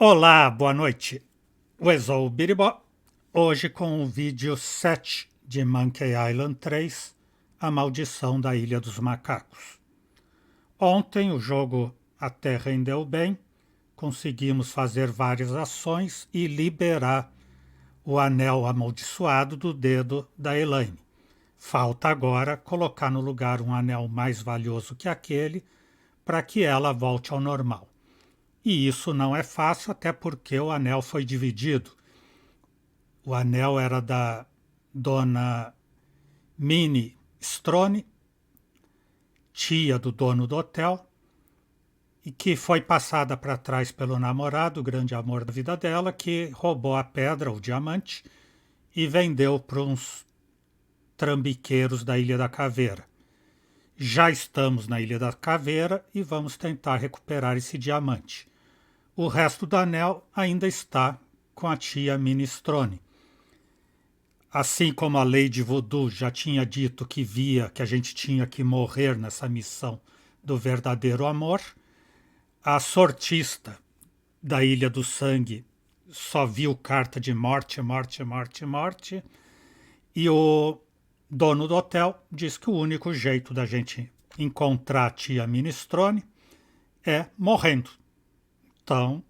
Olá, boa noite. Eu sou o Biribó, hoje com o vídeo 7 de Monkey Island 3, A Maldição da Ilha dos Macacos. Ontem o jogo até rendeu bem, conseguimos fazer várias ações e liberar o anel amaldiçoado do dedo da Elaine. Falta agora colocar no lugar um anel mais valioso que aquele para que ela volte ao normal. E isso não é fácil, até porque o anel foi dividido. O anel era da dona Minnie Strone, tia do dono do hotel, e que foi passada para trás pelo namorado, o grande amor da vida dela, que roubou a pedra, o diamante, e vendeu para uns trambiqueiros da Ilha da Caveira. Já estamos na Ilha da Caveira e vamos tentar recuperar esse diamante. O resto do anel ainda está com a tia Minestrone. Assim como a Lady Voodoo já tinha dito que via que a gente tinha que morrer nessa missão do verdadeiro amor, a sortista da Ilha do Sangue só viu carta de morte, morte, morte, morte, e o dono do hotel diz que o único jeito da gente encontrar a tia Minestrone é morrendo. Então,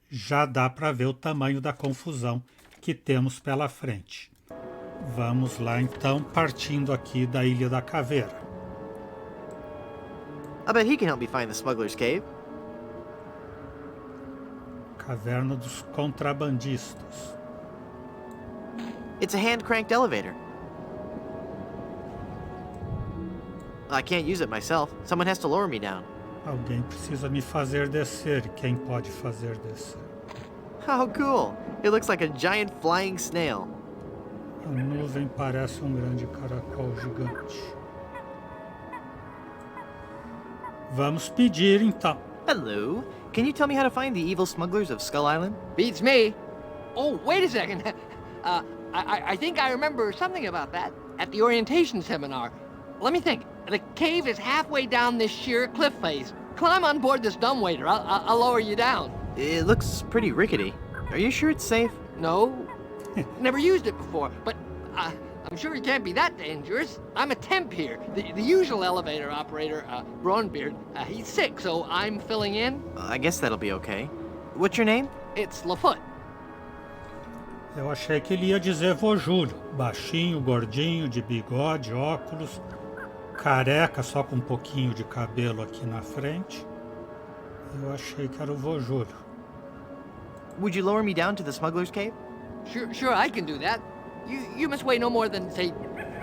já dá para ver o tamanho da confusão que temos pela frente. Vamos lá, então, partindo aqui da Ilha da Caveira. I bet he can help me find the smuggler's cave. Caverna dos contrabandistas. It's a hand-cranked elevator. I can't use it myself. Someone has to lower me down. Alguém precisa me fazer descer. E quem pode fazer descer? How cool! It looks like a giant flying snail. A nuvem parece um grande caracol gigante. Vamos pedir, então. Hello. Can you tell me how to find the evil smugglers of Skull Island? Beats me. Oh, wait a second. I think I remember something about that at the orientation seminar. Let me think. The cave is halfway down this sheer cliff face. Climb on board this dumbwaiter. I'll lower you down. It looks pretty rickety. Are you sure it's safe? No. Never used it before, but I'm sure it can't be that dangerous. I'm a temp here. The usual elevator operator, Braunbeard, he's sick, so I'm filling in. I guess that'll be okay. What's your name? It's Lafoot. Eu achei que ele ia dizer vô Júlio. Baixinho, gordinho, de bigode, óculos, careca, só com um pouquinho de cabelo aqui na frente. Eu achei que era o vô Júlio. Would you lower me down to the smuggler's cave? Sure, I can do that. You must weigh no more than, say,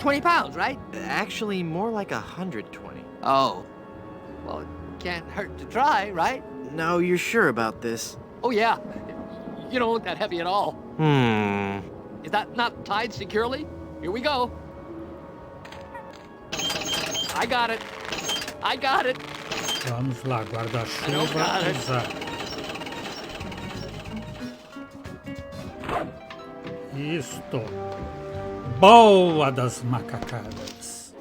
20 pounds, right? Actually, more like 120. Oh. Well, it can't hurt to try, right? No, you're sure about this? Oh, yeah. You don't look that heavy at all. Is that not tied securely? Here we go. I got it. Vamos lá, guarda-chuva usar. Isto. Boa das macacadas.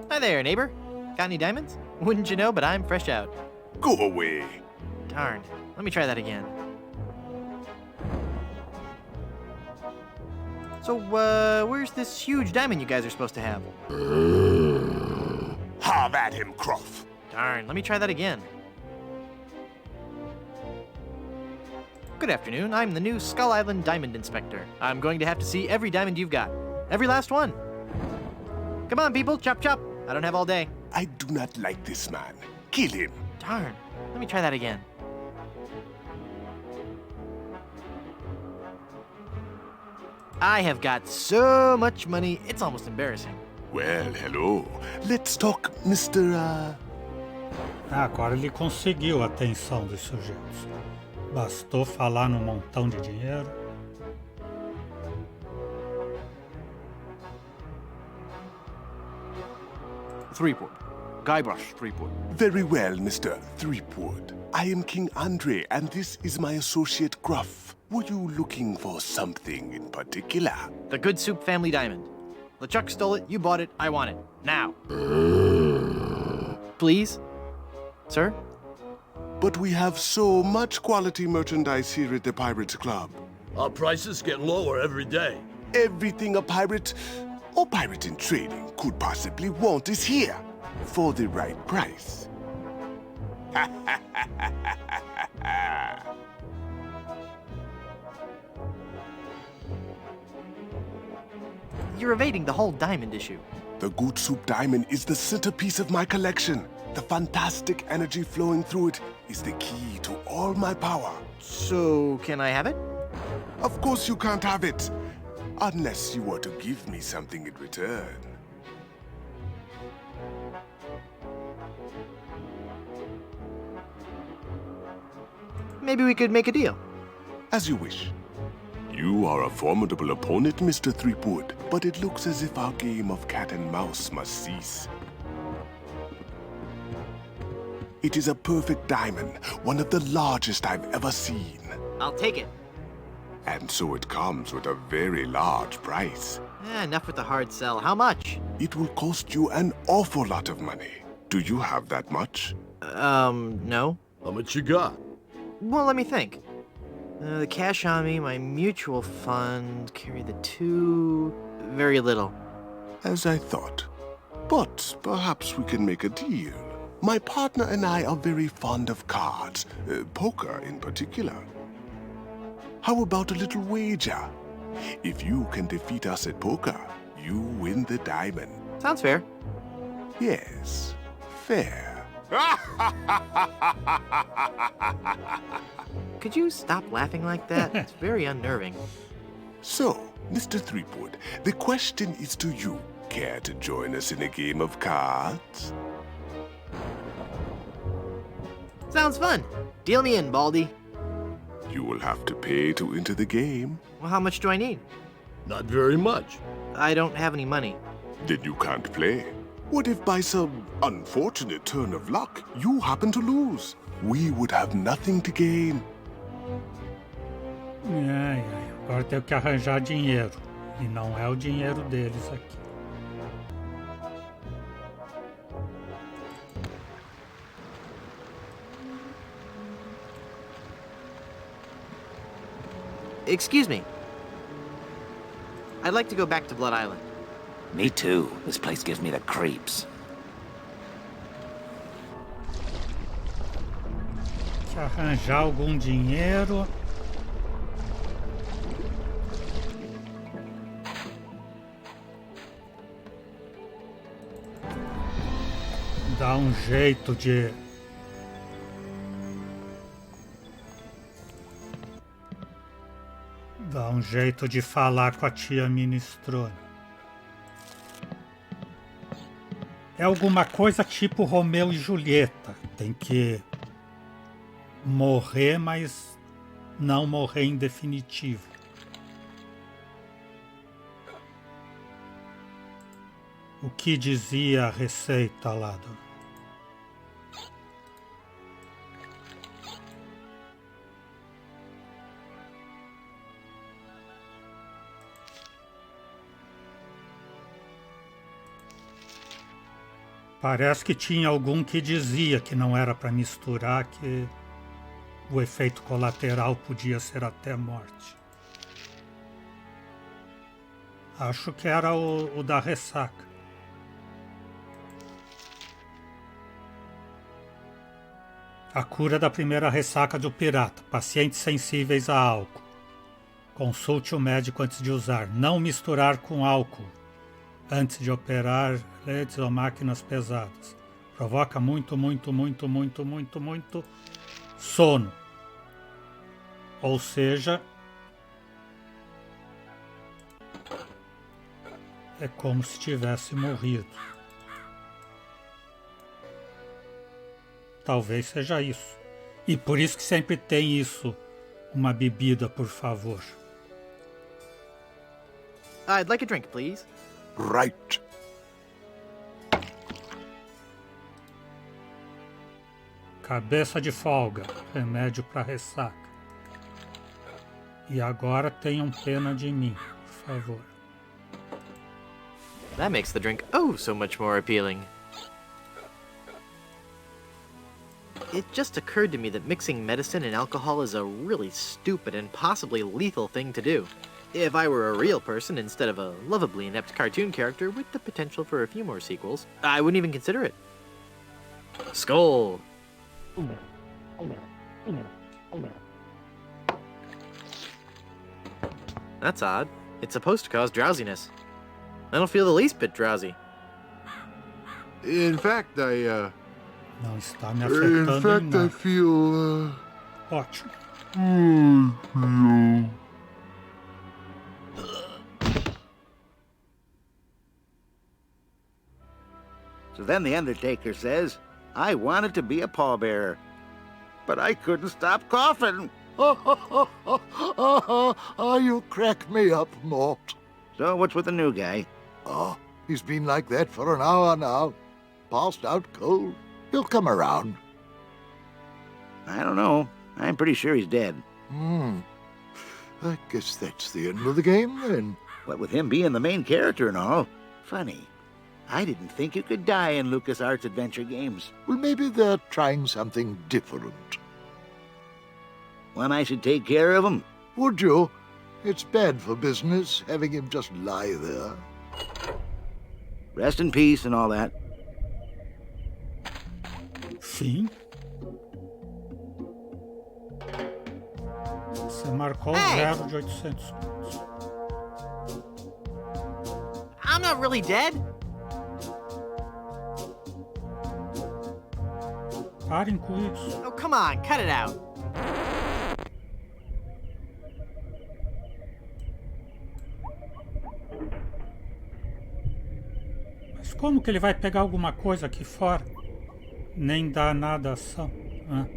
Hi there, neighbor. Got any diamonds? Wouldn't you know, but I'm fresh out. Go away. Darn. Let me try that again. So, where's this huge diamond you guys are supposed to have? Have at him, Croft. Darn, let me try that again. Good afternoon, I'm the new Skull Island Diamond Inspector. I'm going to have to see every diamond you've got. Every last one. Come on, people, chop chop. I don't have all day. I do not like this man. Kill him. Darn, let me try that again. I have got so much money, it's almost embarrassing. Well, hello. Let's talk, Mr. Agora ele conseguiu a atenção dos sujeitos. Bastou falar num montão de dinheiro. 3 port. Guybrush Threepwood. Very well, Mr. Threepwood. I am King Andre, and this is my associate Gruff. Were you looking for something in particular? The Good Soup Family Diamond. LeChuck stole it, you bought it, I want it. Now. Please? Sir? But we have so much quality merchandise here at the Pirates Club. Our prices get lower every day. Everything a pirate or pirate in training could possibly want is here for the right price. You're evading the whole diamond issue. The Good Soup Diamond is the centerpiece of my collection. The fantastic energy flowing through it is the key to all my power. So, can I have it? Of course you can't have it, unless you were to give me something in return. Maybe we could make a deal. As you wish. You are a formidable opponent, Mr. Threepwood, but it looks as if our game of cat and mouse must cease. It is a perfect diamond, one of the largest I've ever seen. I'll take it. And so it comes with a very large price. Enough with the hard sell. How much? It will cost you an awful lot of money. Do you have that much? No. How much you got? Well, let me think. The cash on me, my mutual fund, carry the two... Very little. As I thought. But perhaps we can make a deal. My partner and I are very fond of cards, poker in particular. How about a little wager? If you can defeat us at poker, you win the diamond. Sounds fair. Yes, fair. Could you stop laughing like that? It's very unnerving. So, Mr. Threepwood, the question is to you. Care to join us in a game of cards? Sounds fun. Deal me in, Baldy. You will have to pay to enter the game. Well, how much do I need? Not very much. I don't have any money. Then you can't play. What if by some unfortunate turn of luck, you happen to lose? We would have nothing to gain. Agora tenho que arranjar dinheiro. E não é o dinheiro deles aqui. Excuse me. I'd like to go back to Blood Island. Me too. This place gives me the creeps. Que arranjar algum dinheiro. Dá jeito de... Dá jeito de falar com a tia Minestrone. É alguma coisa tipo Romeu e Julieta. Tem que morrer, mas não morrer em definitivo. O que dizia a receita lá do... Parece que tinha algum que dizia que não era para misturar, que o efeito colateral podia ser até morte. Acho que era o da ressaca. A cura da primeira ressaca do pirata. Pacientes sensíveis a álcool. Consulte o médico antes de usar. Não misturar com álcool antes de operar ledes ou máquinas pesadas. Provoca muito sono. Ou seja, é como se tivesse morrido. Talvez seja isso. E por isso que sempre tem isso. Uma bebida, por favor. I'd like a drink, please. Right. Cabeça de folga, remédio para ressaca. E agora tenham pena de mim, por favor. That makes the drink oh so much more appealing. It just occurred to me that mixing medicine and alcohol is a really stupid and possibly lethal thing to do. If I were a real person instead of a lovably inept cartoon character with the potential for a few more sequels, I wouldn't even consider it. Skull! That's odd. It's supposed to cause drowsiness. I don't feel the least bit drowsy. In fact, Não está me afetando em nada. feel, Ótimo. So then the Undertaker says, I wanted to be a pallbearer, but I couldn't stop coughing. You crack me up, Mort. So what's with the new guy? Oh, he's been like that for an hour now. Passed out cold. He'll come around. I don't know. I'm pretty sure he's dead. I guess that's the end of the game, then. What with him being the main character and all. Funny. I didn't think you could die in LucasArts adventure games. Well, maybe they're trying something different. When I should take care of him? Would you? It's bad for business, having him just lie there. Rest in peace and all that. Fim. Você marcou Hey! 0 de 800 pontos. I'm not really dead! Parem com isso. Oh, come on, cut it out. Mas como que ele vai pegar alguma coisa aqui fora? Nem dá nada ação. Hã?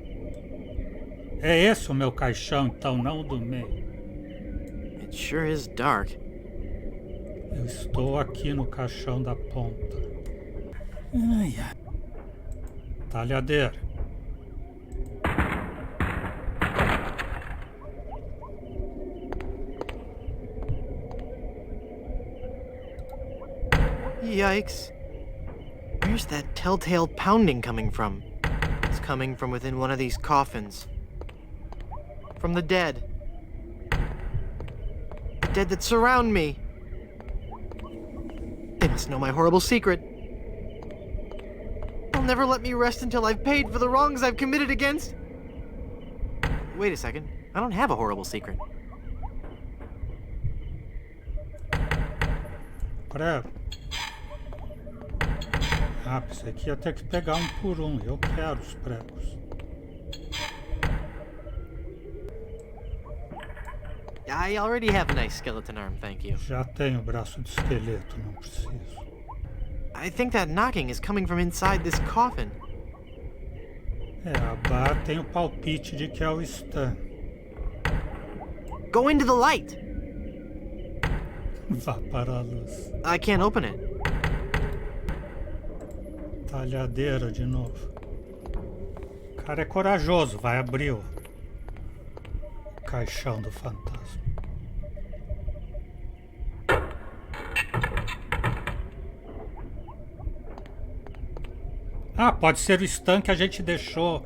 É esse o meu caixão, então, não o do meio. It sure is dark. Eu estou aqui no caixão da ponta. Ai, ai. Talhadeira. Yikes. Where's that telltale pounding coming from? It's coming from within one of these coffins. From the dead. The dead that surround me. They must know my horrible secret. They'll never let me rest until I've paid for the wrongs I've committed against. Wait a second. I don't have a horrible secret. Prego. Ah, pensei que ia ter que pegar um por um. Eu quero os pregos. I already have a nice skeleton arm, thank you. Já tenho braço de esqueleto, não preciso. I think that knocking is coming from inside this coffin. É, a Bar tem o palpite de que é o Stan. Go into the light! Vá para a luz. I can't open it. Talhadeira de novo. O cara é corajoso, vai abrir o caixão do fantasma. Ah, pode ser o Stan que a gente deixou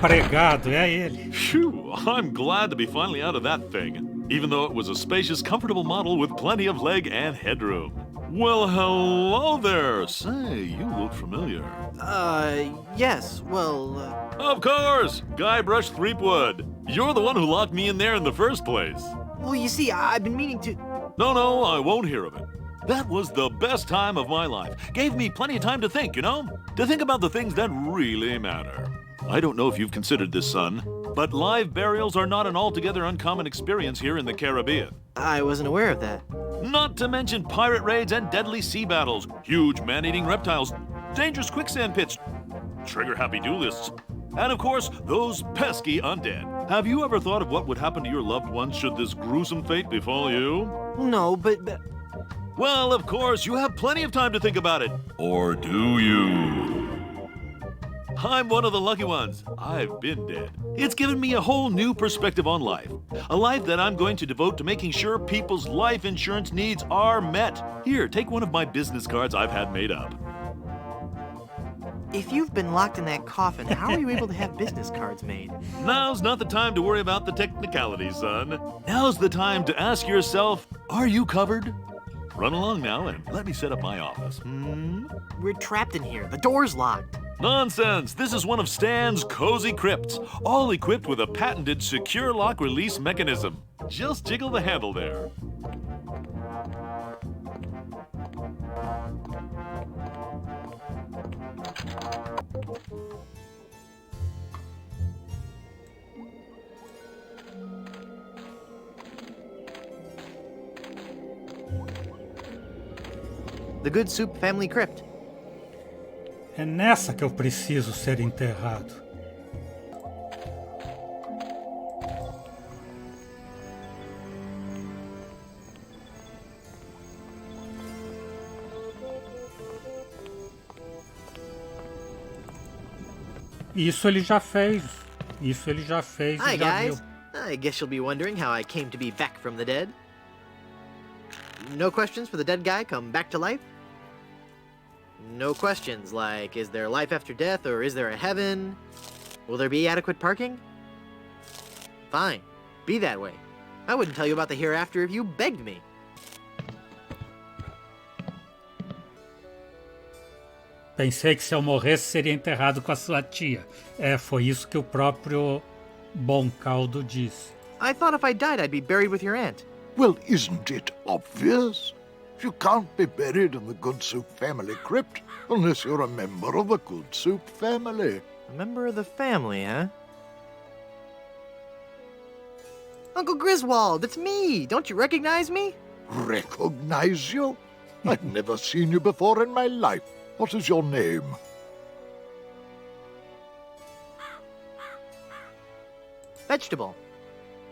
pregado, é ele. Phew, I'm glad to be finally out of that thing, even though it was a spacious, comfortable model with plenty of leg and headroom. Well, hello there. Say, you look familiar. Yes, well, Of course! Guybrush Threepwood. You're the one who locked me in there in the first place. well, you see, I've been meaning to... No, I won't hear of it. That was the best time of my life. Gave me plenty of time to think, you know? To think about the things that really matter. I don't know if you've considered this, son, but live burials are not an altogether uncommon experience here in the Caribbean. I wasn't aware of that. Not to mention pirate raids and deadly sea battles, huge man-eating reptiles, dangerous quicksand pits, trigger-happy duelists, and of course, those pesky undead. Have you ever thought of what would happen to your loved ones should this gruesome fate befall you? No, but... Well, of course, you have plenty of time to think about it. Or do you? I'm one of the lucky ones. I've been dead. It's given me a whole new perspective on life. A life that I'm going to devote to making sure people's life insurance needs are met. Here, take one of my business cards I've had made up. If you've been locked in that coffin, how are you able to have business cards made? Now's not the time to worry about the technicalities, son. Now's the time to ask yourself, are you covered? Run along now and let me set up my office. We're trapped in here. The door's locked. Nonsense! This is one of Stan's cozy crypts, all equipped with a patented secure lock release mechanism. Just jiggle the handle there. The Good Soup family crypt. É nessa que eu preciso ser enterrado. Isso ele já fez. Isso ele já fez Hi, e já guys. viu. I guess you'll be wondering how I came to be back from the dead. No questions for the dead guy come back to life? No questions like, is there life after death or is there a heaven? Will there be adequate parking? Fine. Be that way. I wouldn't tell you about the hereafter if you begged me. Pensei que se eu morresse seria enterrado com a sua tia. É, foi isso que o próprio Bom Caldo disse. I thought if I died I'd be buried with your aunt. Well, isn't it obvious? You can't be buried in the Good Soup family crypt unless you're a member of the Good Soup family. A member of the family, huh? Uncle Griswold, it's me! Don't you recognize me? Recognize you? I've never seen you before in my life. What is your name? Vegetable.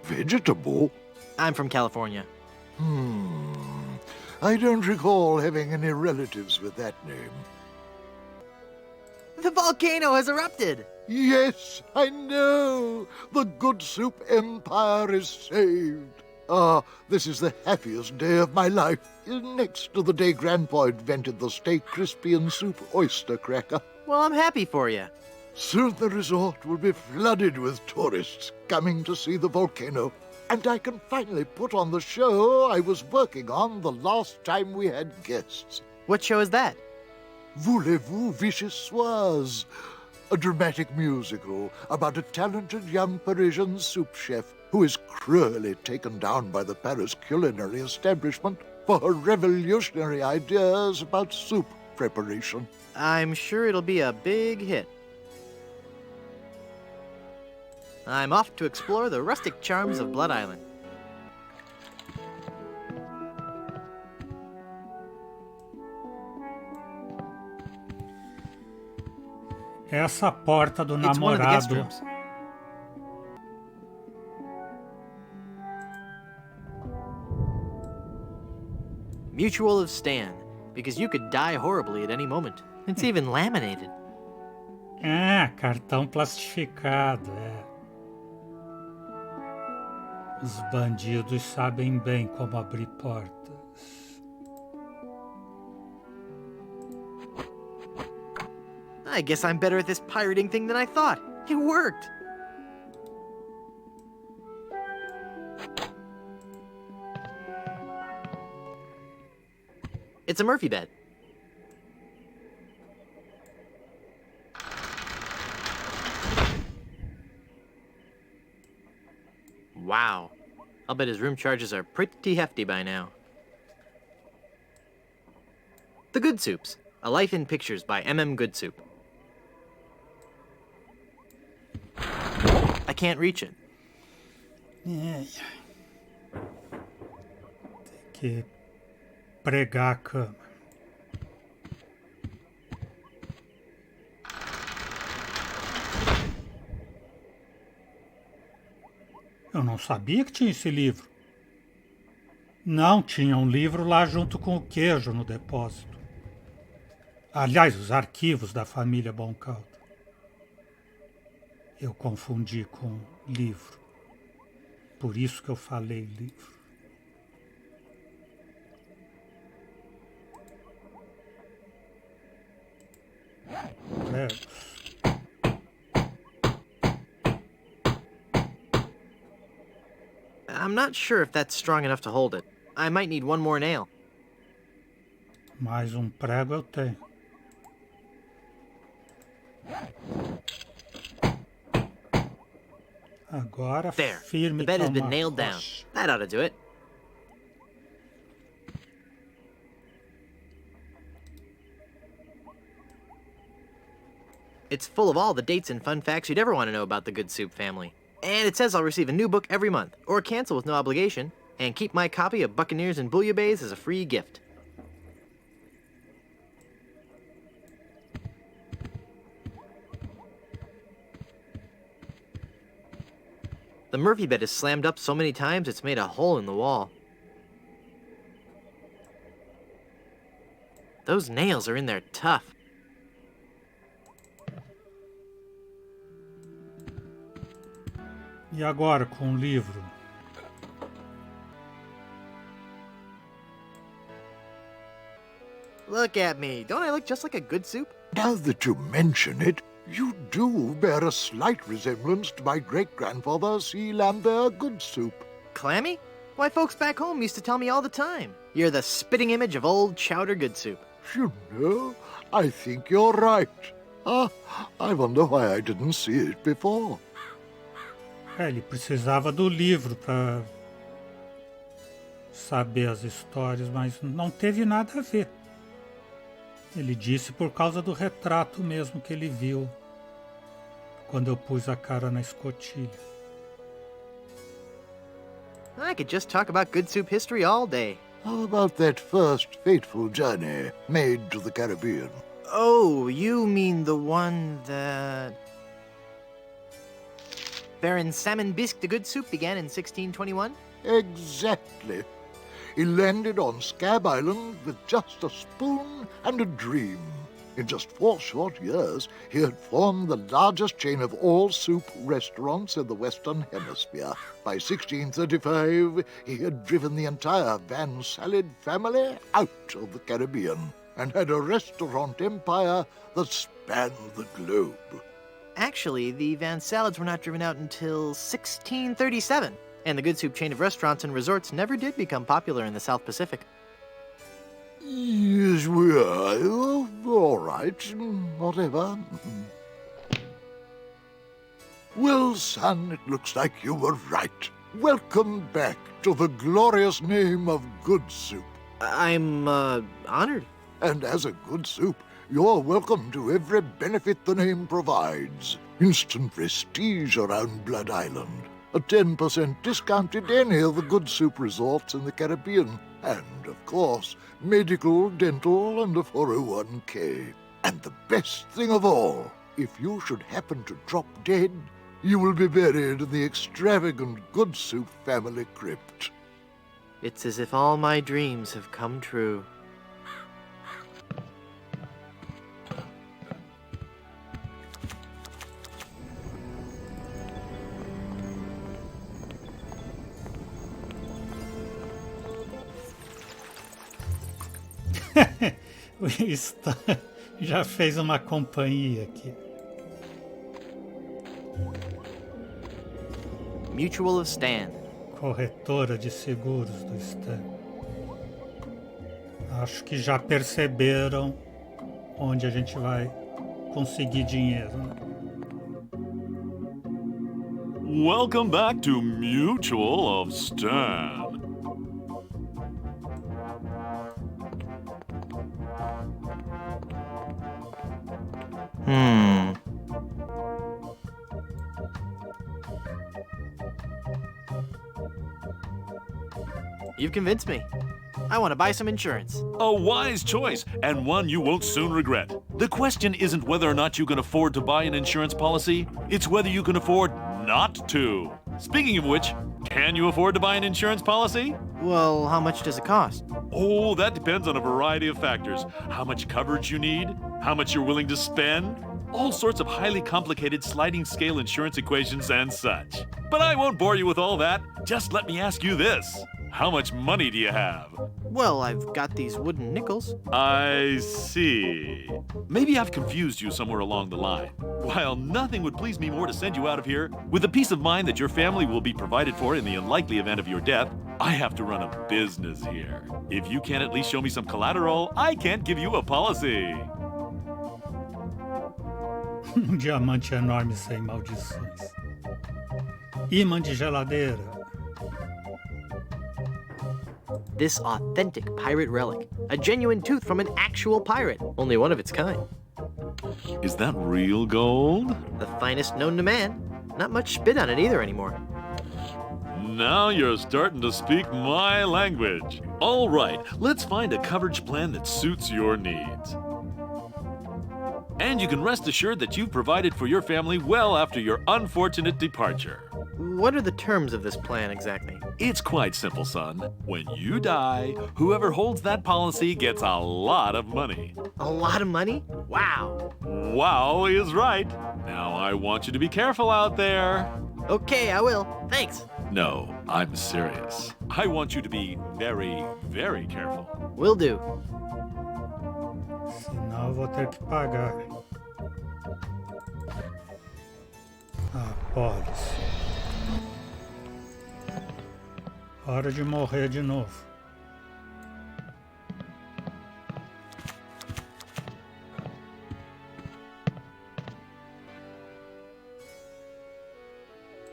Vegetable? I'm from California. I don't recall having any relatives with that name. The volcano has erupted! Yes, I know. The Good Soup Empire is saved. Ah, this is the happiest day of my life, next to the day Grandpa invented the Stay Crispy and Soup oyster cracker. Well, I'm happy for you. Soon the resort will be flooded with tourists coming to see the volcano, and I can finally put on the show I was working on the last time we had guests. What show is that? Voulez-vous vichyssoise? A dramatic musical about a talented young Parisian soup chef who is cruelly taken down by the Paris culinary establishment for her revolutionary ideas about soup preparation. I'm sure it'll be a big hit. I'm off to explore the rustic charms of Blood Island. Essa porta do It's one of the guest namorado. rooms. Mutual of Stan, because you could die horribly at any moment. It's even laminated. Ah, cartão plastificado, é. Os bandidos sabem bem como abrir portas. I guess I'm better at this pirating thing than I thought. It worked. It's a Murphy bed. Wow. I'll bet his room charges are pretty hefty by now. The Good Soups, A Life in Pictures by M.M. Goodsoup. I can't reach it. É. Tem que pregar a cama. Eu não sabia que tinha esse livro. Não, tinha um livro lá junto com o queijo no depósito. Aliás, os arquivos da família Bom Caldo. Eu confundi com livro. Por isso que eu falei livro. Pregos. I'm not sure if that's strong enough to hold it. I might need one more nail. Mais prego eu tenho. Agora There. firme The bed has como been uma nailed down. rocha. That ought to do it. It's full of all the dates and fun facts you'd ever want to know about the Good Soup family. And it says I'll receive a new book every month, or cancel with no obligation, and keep my copy of Buccaneers and Bouillabaisse as a free gift. The Murphy bed is slammed up so many times it's made a hole in the wall. Those nails are in there tough. E agora com o livro? Look at me. Don't I look just like a Good Soup? Now that you mention it, you do bear a slight resemblance to my great-grandfather, C. Lambert Good Soup. Clammy? Why, folks back home used to tell me all the time. You're the spitting image of old Chowder Good Soup. You know, I think you're right. I wonder why I didn't see it before. Ele precisava do livro para saber as histórias, mas não teve nada a ver. Ele disse por causa do retrato mesmo que ele viu quando eu pus a cara na escotilha. I could just talk about Good Soup history all day. How about that first fateful journey made to the Caribbean? Oh, you mean the one that... Baron Salmon Bisque de Good Soup began in 1621? Exactly. He landed on Scab Island with just a spoon and a dream. In just 4 short years, he had formed the largest chain of all soup restaurants in the Western Hemisphere. By 1635, he had driven the entire Van Salad family out of the Caribbean and had a restaurant empire that spanned the globe. Actually, the Van Salads were not driven out until 1637, and the Good Soup chain of restaurants and resorts never did become popular in the South Pacific. Yes, we are. All right, whatever. Well, son, it looks like you were right. Welcome back to the glorious name of Good Soup. I'm, honored. And as a Good Soup, you're welcome to every benefit the name provides. Instant prestige around Blood Island. A 10% discount at any of the Good Soup resorts in the Caribbean. And, of course, medical, dental, and a 401k. And the best thing of all, if you should happen to drop dead, you will be buried in the extravagant Good Soup family crypt. It's as if all my dreams have come true. O Stan já fez uma companhia aqui. Mutual of Stan. Corretora de seguros do Stan. Acho que já perceberam onde a gente vai conseguir dinheiro, né? Welcome back to Mutual of Stan. You've convinced me. I want to buy some insurance. A wise choice, and one you won't soon regret. The question isn't whether or not you can afford to buy an insurance policy, it's whether you can afford not to. Speaking of which, can you afford to buy an insurance policy? Well, how much does it cost? Oh, that depends on a variety of factors. How much coverage you need, how much you're willing to spend, all sorts of highly complicated sliding scale insurance equations and such. But I won't bore you with all that. Just let me ask you this. How much money do you have? Well, I've got these wooden nickels. I see. Maybe I've confused you somewhere along the line. While nothing would please me more to send you out of here, with the peace of mind that your family will be provided for in the unlikely event of your death, I have to run a business here. If you can't at least show me some collateral, I can't give you a policy. Diamante enorme sem maldições. Imã de geladeira. This authentic pirate relic. A genuine tooth from an actual pirate. Only one of its kind. Is that real gold? The finest known to man. Not much spit on it either anymore. Now you're starting to speak my language. All right, let's find a coverage plan that suits your needs. And you can rest assured that you've provided for your family well after your unfortunate departure. What are the terms of this plan exactly? It's quite simple, son. When you die, whoever holds that policy gets a lot of money. A lot of money? Wow. Wow is right. Now I want you to be careful out there. Okay, I will. Thanks. No, I'm serious. I want you to be very, very careful. Will do. Senão eu vou ter que pagar. A pólice. Hora de morrer de novo.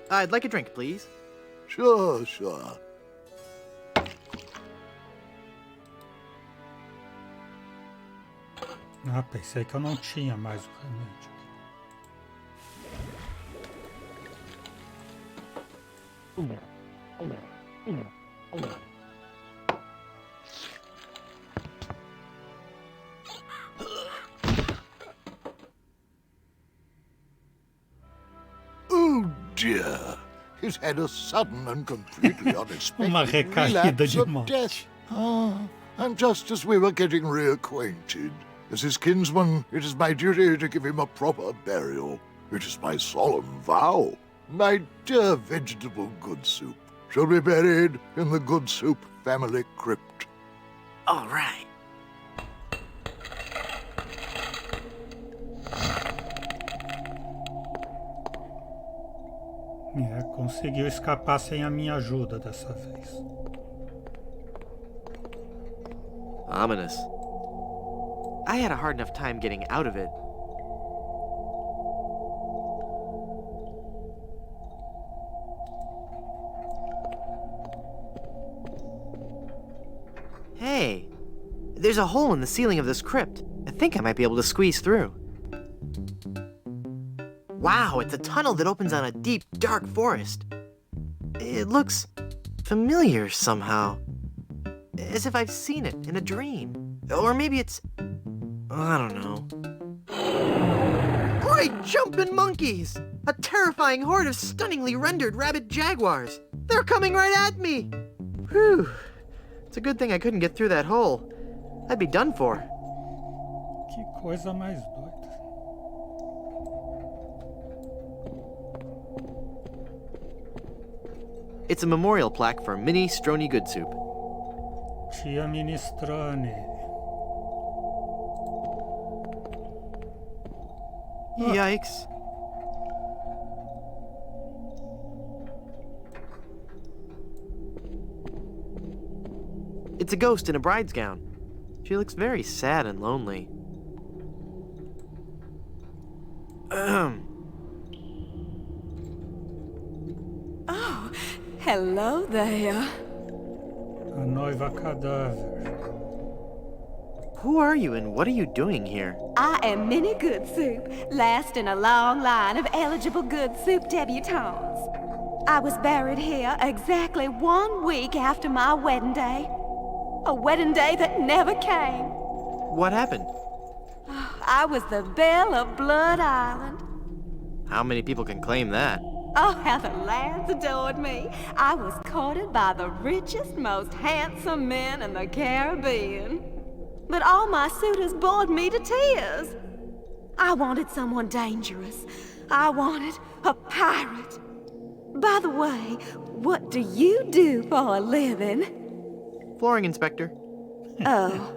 I'd like a drink, please. Sure, sure. Ah, pensei que eu não tinha mais o remédio. Oh dear. He's had a sudden and completely unexpected Uma recaída relapse de of morte. death. And just as we were getting reacquainted, as his kinsman, it is my duty to give him a proper burial. It is my solemn vow. My dear vegetable good soup shall be buried in the good soup family crypt. All right. Conseguiu escapar sem a minha ajuda dessa vez. Ominous. I had a hard enough time getting out of it. Hey, there's a hole in the ceiling of this crypt. I think I might be able to squeeze through. Wow, it's a tunnel that opens on a deep, dark forest. It looks familiar somehow. As if I've seen it in a dream. Or maybe it's... I don't know. Great jumping monkeys! A terrifying horde of stunningly rendered rabbit jaguars. They're coming right at me! Whew. It's a good thing I couldn't get through that hole. I'd be done for. Que coisa mais doida. It's a memorial plaque for Minnie Strony Good Soup. Tia Minestrone. Yikes. It's a ghost in a bride's gown. She looks very sad and lonely. Oh, hello there. A noiva cadáver. Who are you and what are you doing here? I am Minnie Good Soup, last in a long line of eligible Good Soup debutantes. I was buried here exactly 1 week after my wedding day. A wedding day that never came. What happened? I was the belle of Blood Island. How many people can claim that? Oh, how the lads adored me. I was courted by the richest, most handsome men in the Caribbean. But all my suitors bored me to tears. I wanted someone dangerous. I wanted a pirate. By the way, what do you do for a living? Flooring inspector. Oh.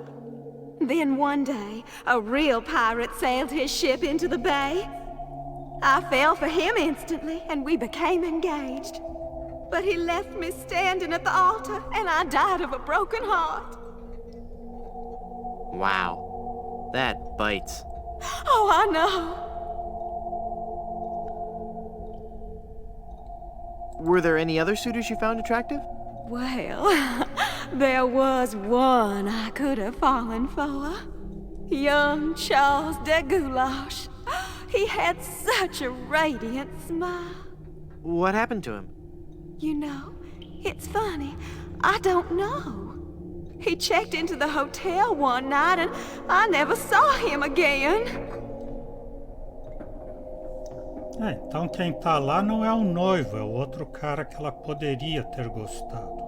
Then one day, a real pirate sailed his ship into the bay. I fell for him instantly, and we became engaged. But he left me standing at the altar, and I died of a broken heart. Wow. That bites. Oh, I know. Were there any other suitors you found attractive? Well, there was one I could have fallen for. Young Charles de Goulash. He had such a radiant smile. What happened to him? You know, it's funny. I don't know. He checked into the hotel one night and I never saw him again. Então quem tá lá não é o noivo, é o outro cara que ela poderia ter gostado.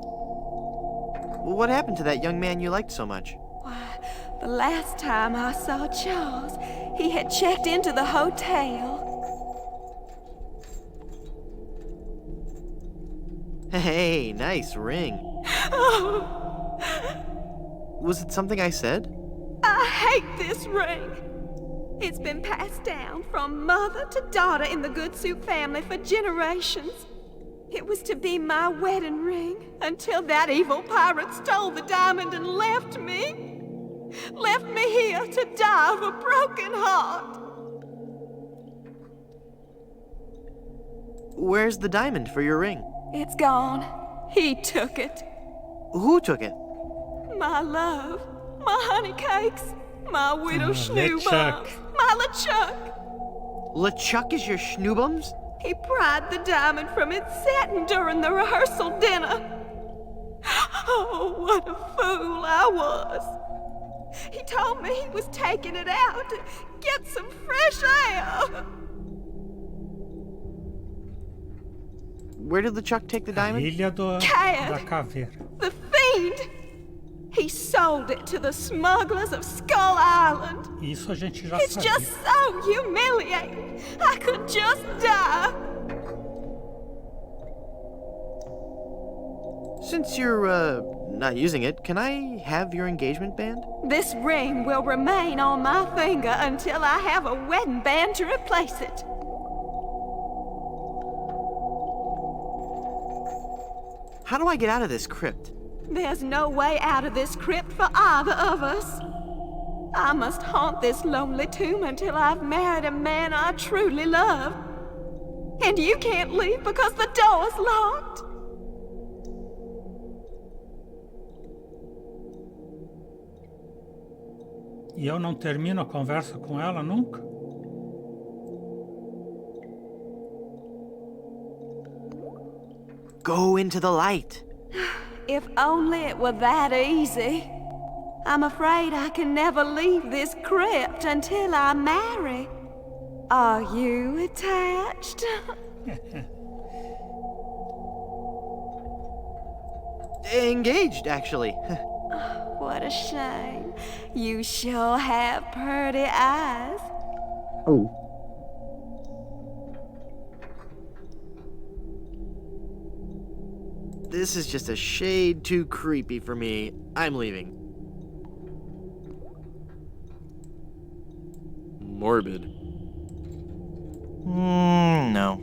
What happened to that young man you liked so much? Why, the last time I saw Charles, he had checked into the hotel. Hey, nice ring. Oh, Was it something I said? I hate this ring. It's been passed down from mother to daughter in the Good Soup family for generations. It was to be my wedding ring until that evil pirate stole the diamond and left me. Left me here to die of a broken heart. Where's the diamond for your ring? It's gone. He took it. Who took it? My love, my honey cakes, my widow LeChuck. schnoobums, my LeChuck. LeChuck is your schnoobums? He pried the diamond from its satin during the rehearsal dinner. Oh, what a fool I was. He told me he was taking it out to get some fresh air. Where did LeChuck take the diamond? Ilha da Cad, Caveira. the fiend. He sold it to the smugglers of Skull Island. Isso a gente já It's sabia. just so humiliating. I could just die. Since you're, not using it, can I have your engagement band? This ring will remain on my finger until I have a wedding band to replace it. How do I get out of this crypt? There's no way out of this crypt for either of us. I must haunt this lonely tomb until I've married a man I truly love. And you can't leave because the door's locked. E eu não termino a conversa com ela nunca? Go into the light. If only it were that easy. I'm afraid I can never leave this crypt until I marry. Are you attached? Engaged, actually. What a shame. You sure have pretty eyes. Oh. This is just a shade too creepy for me. I'm leaving. Morbid. No.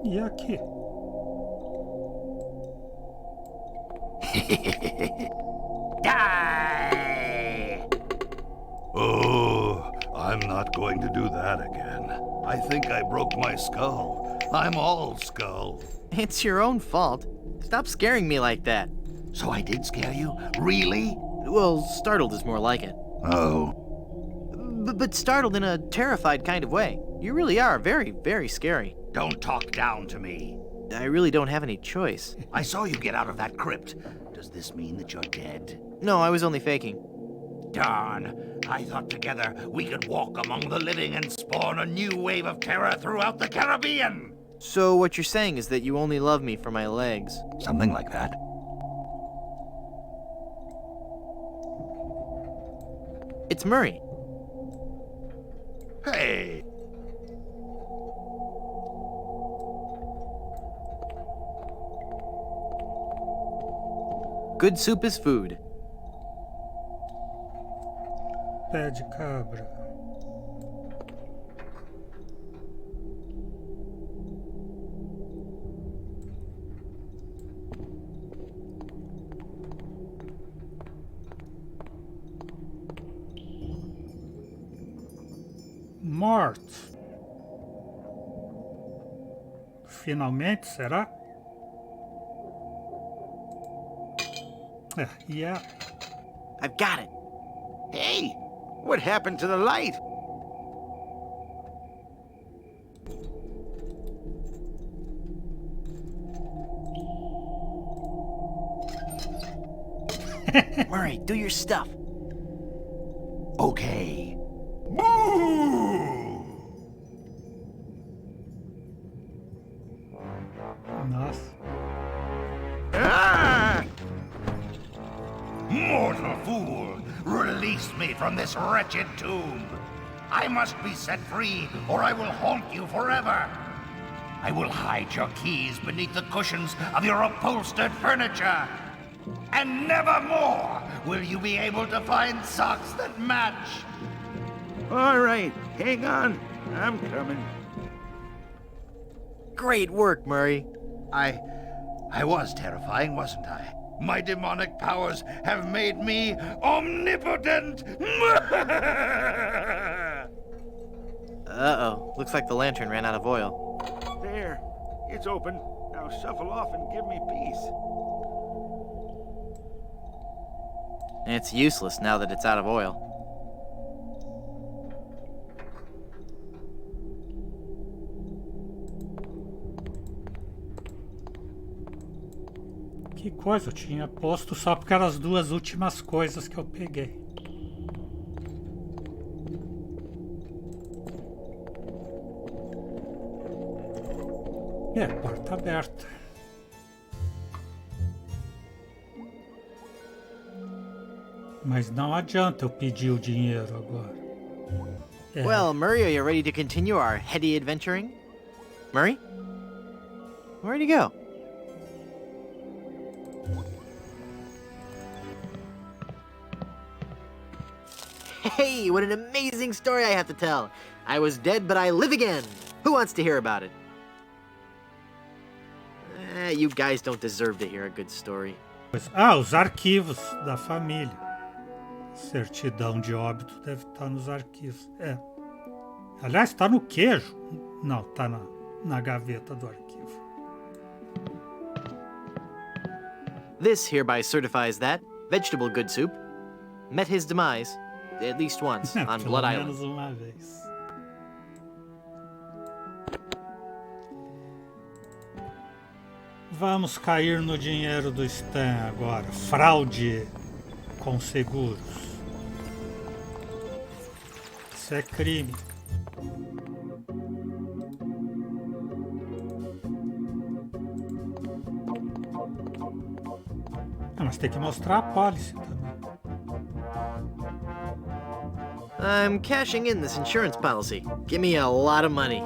E aqui? Die! Oh, I'm not going to do that again. I think I broke my skull. I'm all skull. It's your own fault. Stop scaring me like that. So I did scare you? Really? Well, startled is more like it. Oh. But startled in a terrified kind of way. You really are very, very scary. Don't talk down to me. I really don't have any choice. I saw you get out of that crypt. Does this mean that you're dead? No, I was only faking. Darn. I thought together we could walk among the living and spawn a new wave of terror throughout the Caribbean. So what you're saying is that you only love me for my legs. Something like that. It's Murray. Hey! Good soup is food. Pé de cabra. Morto. Finalmente, será? Yeah. I've got it. Hey, what happened to the light? Murray, do your stuff. Okay. Nossa. Ah! Mortal fool! Release me from this wretched tomb! I must be set free, or I will haunt you forever! I will hide your keys beneath the cushions of your upholstered furniture! And never more will you be able to find socks that match! All right, hang on. I'm coming. Great work, Murray. I was terrifying, wasn't I? My demonic powers have made me omnipotent! Uh-oh. Looks like the lantern ran out of oil. There, it's open. Now shuffle off and give me peace. It's useless now that it's out of oil. Que coisa, eu tinha posto só porque eram as duas últimas coisas que eu peguei. Porta aberta. Mas não adianta eu pedir o dinheiro agora. Well, Murray, are you ready to continue our heady adventuring? Murray? Where'd he go? Hey, what an amazing story I have to tell. I was dead, but I live again. Who wants to hear about it? You guys don't deserve to hear a good story. Os arquivos da família. Certidão de óbito deve estar nos arquivos. Aliás, está no queijo. Não, está na gaveta do arquivo. This hereby certifies that Vegetable Good Soup met his demise at least once on Pelo Blood menos Island. uma vez. Vamos cair no dinheiro do Stan agora. Fraude com seguros. Isso é crime. Mas tem que mostrar a pólice também. I'm cashing in this insurance policy. Give me a lot of money.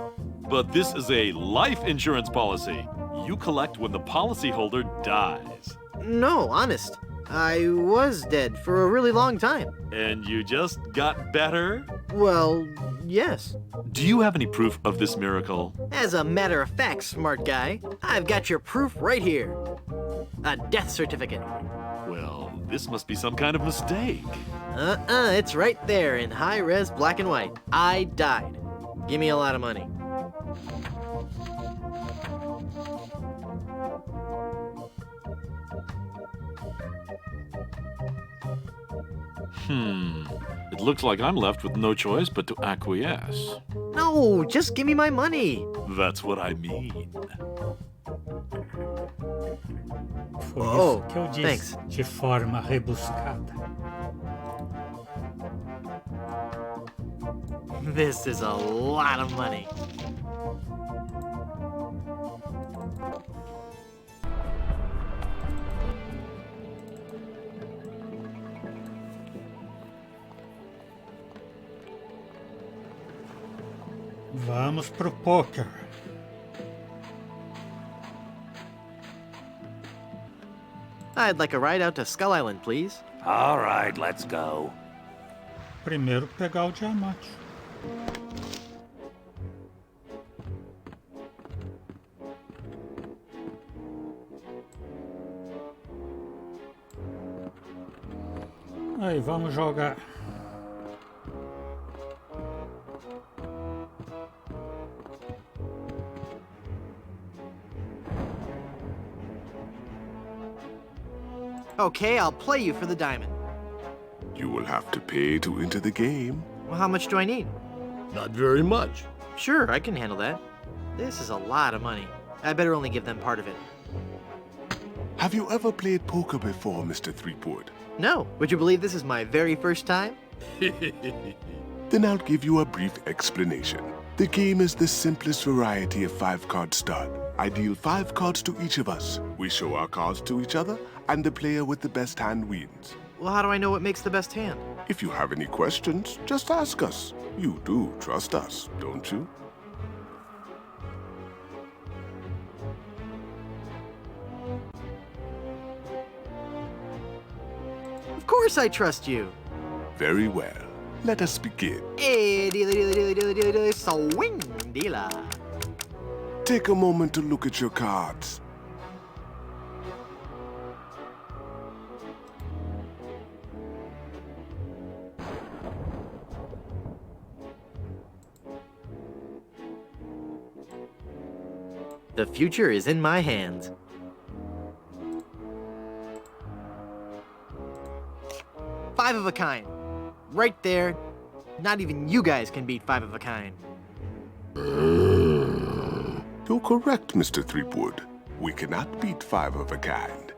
But this is a life insurance policy. You collect when the policyholder dies. No, honest. I was dead for a really long time. And you just got better? Well, yes. Do you have any proof of this miracle? As a matter of fact, smart guy, I've got your proof right here. A death certificate. Well, this must be some kind of mistake. It's right there in high-res black and white. I died. Give me a lot of money. It looks like I'm left with no choice but to acquiesce. No, just give me my money. That's what I mean. Foi isso que eu disse, thanks. de forma rebuscada. This is a lot of money. Vamos pro poker. I'd like a ride out to Skull Island, please. All right, let's go. Primeiro pegar o diamante. Aí, vamos jogar. Okay, I'll play you for the diamond. You will have to pay to enter the game. Well, how much do I need? Not very much. Sure, I can handle that. This is a lot of money. I better only give them part of it. Have you ever played poker before, Mr. Threepwood? No. Would you believe this is my very first time? Then I'll give you a brief explanation. The game is the simplest variety of 5-card stud. I deal 5 cards to each of us. We show our cards to each other, and the player with the best hand wins. Well, how do I know what makes the best hand? If you have any questions, just ask us. You do trust us, don't you? Of course I trust you. Very well. Let us begin. Hey, dealer, dealer, dealer, dealer, dealer, dealer, swing, dealer. Take a moment to look at your cards. The future is in my hands. Five of a kind. Right there. Not even you guys can beat 5 of a kind. You're correct, Mr. Threepwood. We cannot beat 5 of a kind.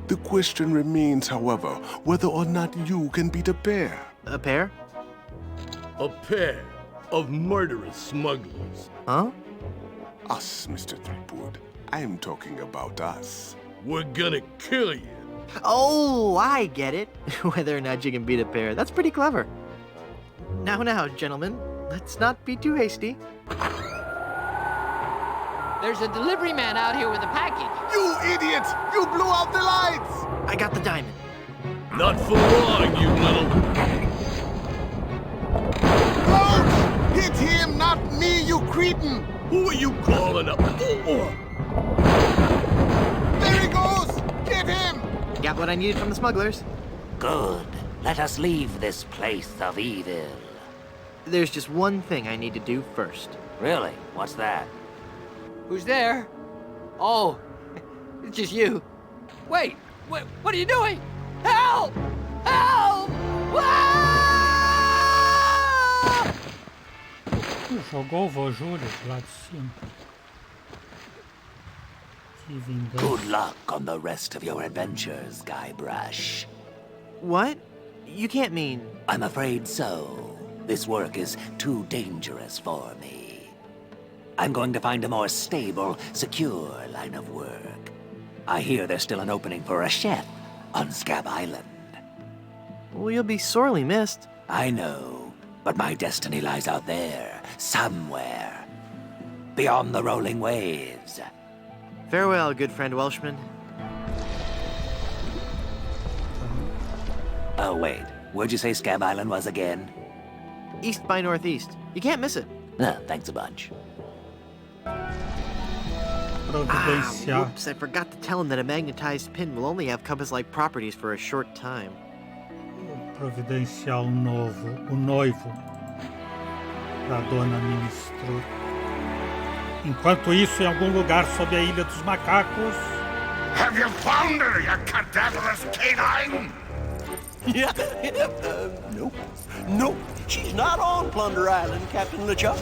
The question remains, however, whether or not you can beat a pair. A pair? A pair of murderous smugglers. Huh? Us, Mr. Threepwood. I am talking about us. We're gonna kill you. Oh, I get it. Whether or not you can beat a pair. That's pretty clever. Now, gentlemen. Let's not be too hasty. There's a delivery man out here with a package. You idiot! You blew out the lights! I got the diamond. Not for long, you little... Crouch! Hit him, not me, you cretin! Who are you calling up? There he goes! Get him! Got what I needed from the smugglers. Good. Let us leave this place of evil. There's just one thing I need to do first. Really? What's that? Who's there? Oh, it's just you. Wait, what are you doing? Help! Help! Ah! Jogou o vô Júlio lá de cima. Que vingança. Good luck on the rest of your adventures, Guybrush. What? You can't mean... I'm afraid so. This work is too dangerous for me. I'm going to find a more stable, secure line of work. I hear there's still an opening for a chef on Scab Island. Well, you'll be sorely missed. I know, but my destiny lies out there, somewhere. Beyond the rolling waves. Farewell, good friend Welshman. Oh, wait. Where'd you say Scab Island was again? East by northeast. You can't miss it. Thanks a bunch. Providenciar. Whoops, I forgot to tell him that a magnetized pin will only have compass-like properties for a short time. Providenciar o noivo da dona ministro. Enquanto isso, em algum lugar sob a Ilha dos Macacos... Have you found her, you cadaverous canine? Yeah, nope. Nope, she's not on Plunder Island, Captain LeChuck.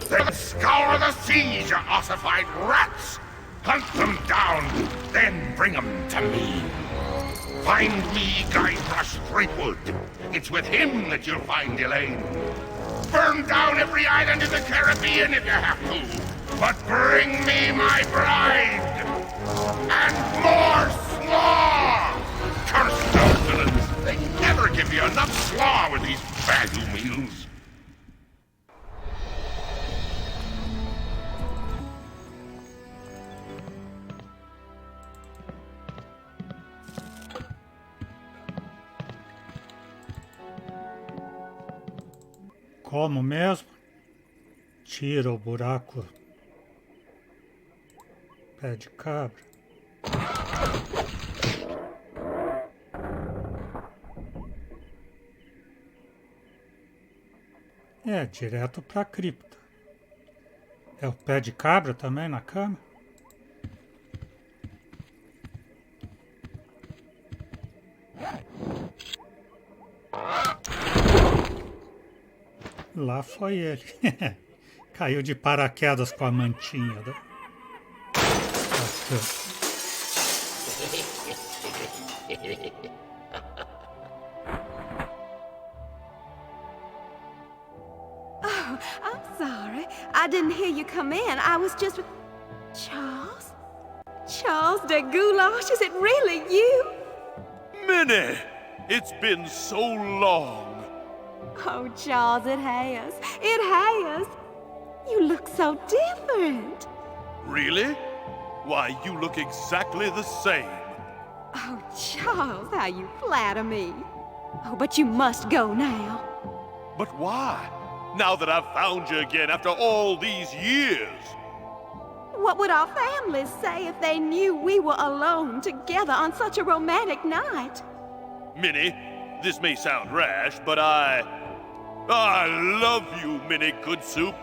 Then scour the seas, you ossified rats! Hunt them down, then bring them to me. Find me Guybrush Threepwood. It's with him that you'll find Elaine. Burn down every island in the Caribbean if you have to. But bring me my bride! And more slaw! Curse those villains! They never give you enough slaw with these value meals. Como mesmo? Tira o buraco. Pé de cabra. É, direto pra cripta. É o pé de cabra também na cama? Lá foi ele. Caiu de paraquedas com a mantinha. Né? Oh, I'm sorry. I didn't hear you come in. I was just with... Charles? Charles de Goulash, is it really you? Minnie! It's been so long. Oh, Charles, it has. It has. You look so different. Really? Why, you look exactly the same. Oh, Charles, how you flatter me. Oh, but you must go now. But why? Now that I've found you again after all these years. What would our families say if they knew we were alone together on such a romantic night? Minnie, this may sound rash, but I love you, Minnie Good Soup.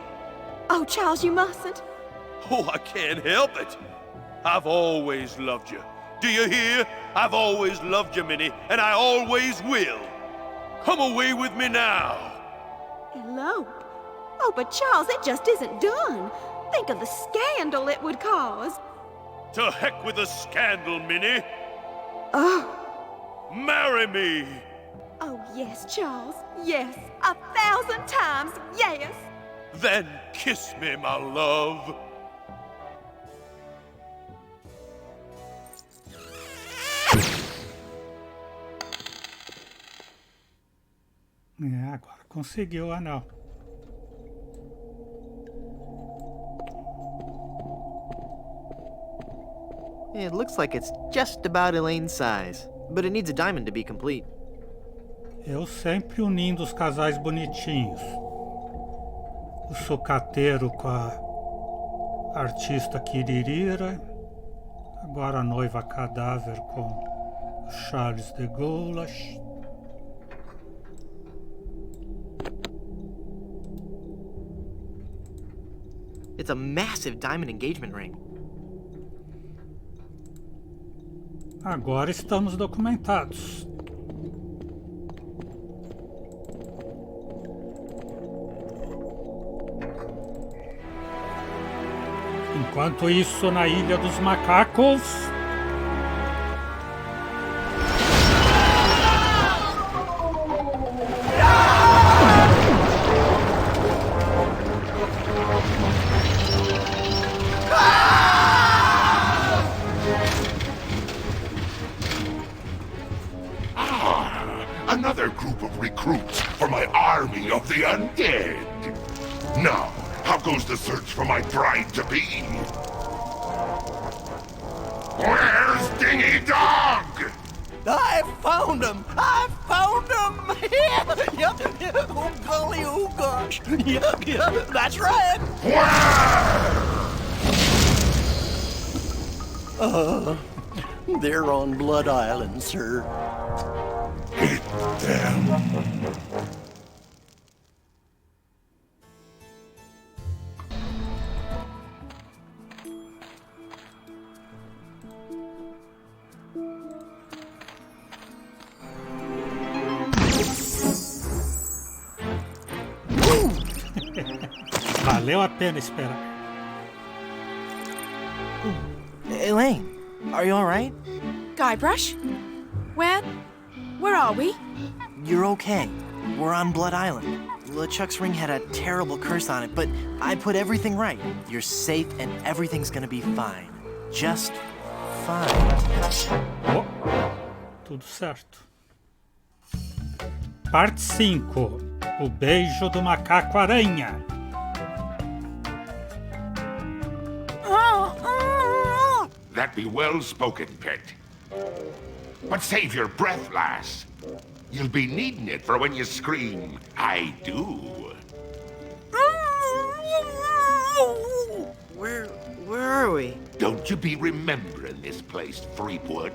Oh, Charles, you mustn't. Oh, I can't help it. I've always loved you. Do you hear? I've always loved you, Minnie, and I always will. Come away with me now. Elope? Oh, but Charles, it just isn't done. Think of the scandal it would cause. To heck with the scandal, Minnie. Oh. Marry me. Oh, yes, Charles. Yes. 1,000 times yes. Then kiss me, my love. É, agora conseguiu o anel. It looks like it's just about Elaine's size, but it needs a diamond to be complete. Eu sempre unindo os casais bonitinhos. O sucateiro com a artista Kiririra. Agora a noiva cadáver com o Charles de Goulash. It's a massive diamond engagement ring. Agora estamos documentados. Enquanto isso, na Ilha dos Macacos... Another group of recruits for my army of the undead. Now, how goes the search for my bride-to-be? Where's Dingy Dog? I found him! I found him! Oh, golly, oh, gosh. Yeah, that's right. Where? They're on Blood Island, sir. Hit them. Valeu a pena esperar. Elaine, are you alright? Guybrush? Where are we? You're okay. We're on Blood Island. LeChuck's ring had a terrible curse on it, but I put everything right. You're safe and everything's gonna be fine. Just fine. Oh, tudo certo. Parte 5. O beijo do macaco-aranha. That be well spoken, pet. But save your breath, lass. You'll be needing it for when you scream, I do. Where are we? Don't you be remembering this place, Threepwood?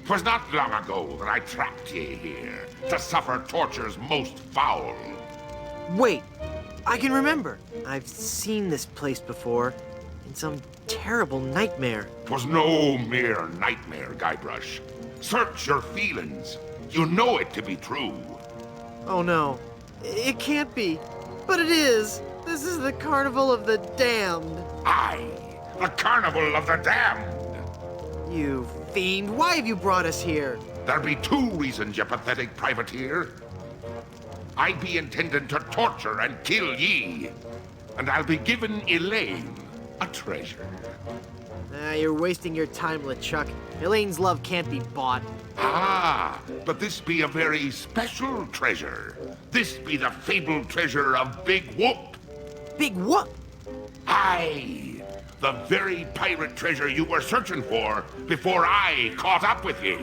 'Twas not long ago that I trapped ye here to suffer tortures most foul. Wait, I can remember. I've seen this place before in some terrible nightmare. 'Twas no mere nightmare, Guybrush. Search your feelings. You know it to be true. Oh no, it can't be. But it is. This is the Carnival of the Damned. Aye, the Carnival of the Damned. You fiend, why have you brought us here? There be two reasons, you pathetic privateer. I be intending to torture and kill ye. And I'll be giving Elaine a treasure. You're wasting your time, LeChuck. Elaine's love can't be bought. Ah, but this be a very special treasure. This be the fabled treasure of Big Whoop. Big Whoop? Aye, the very pirate treasure you were searching for before I caught up with ye.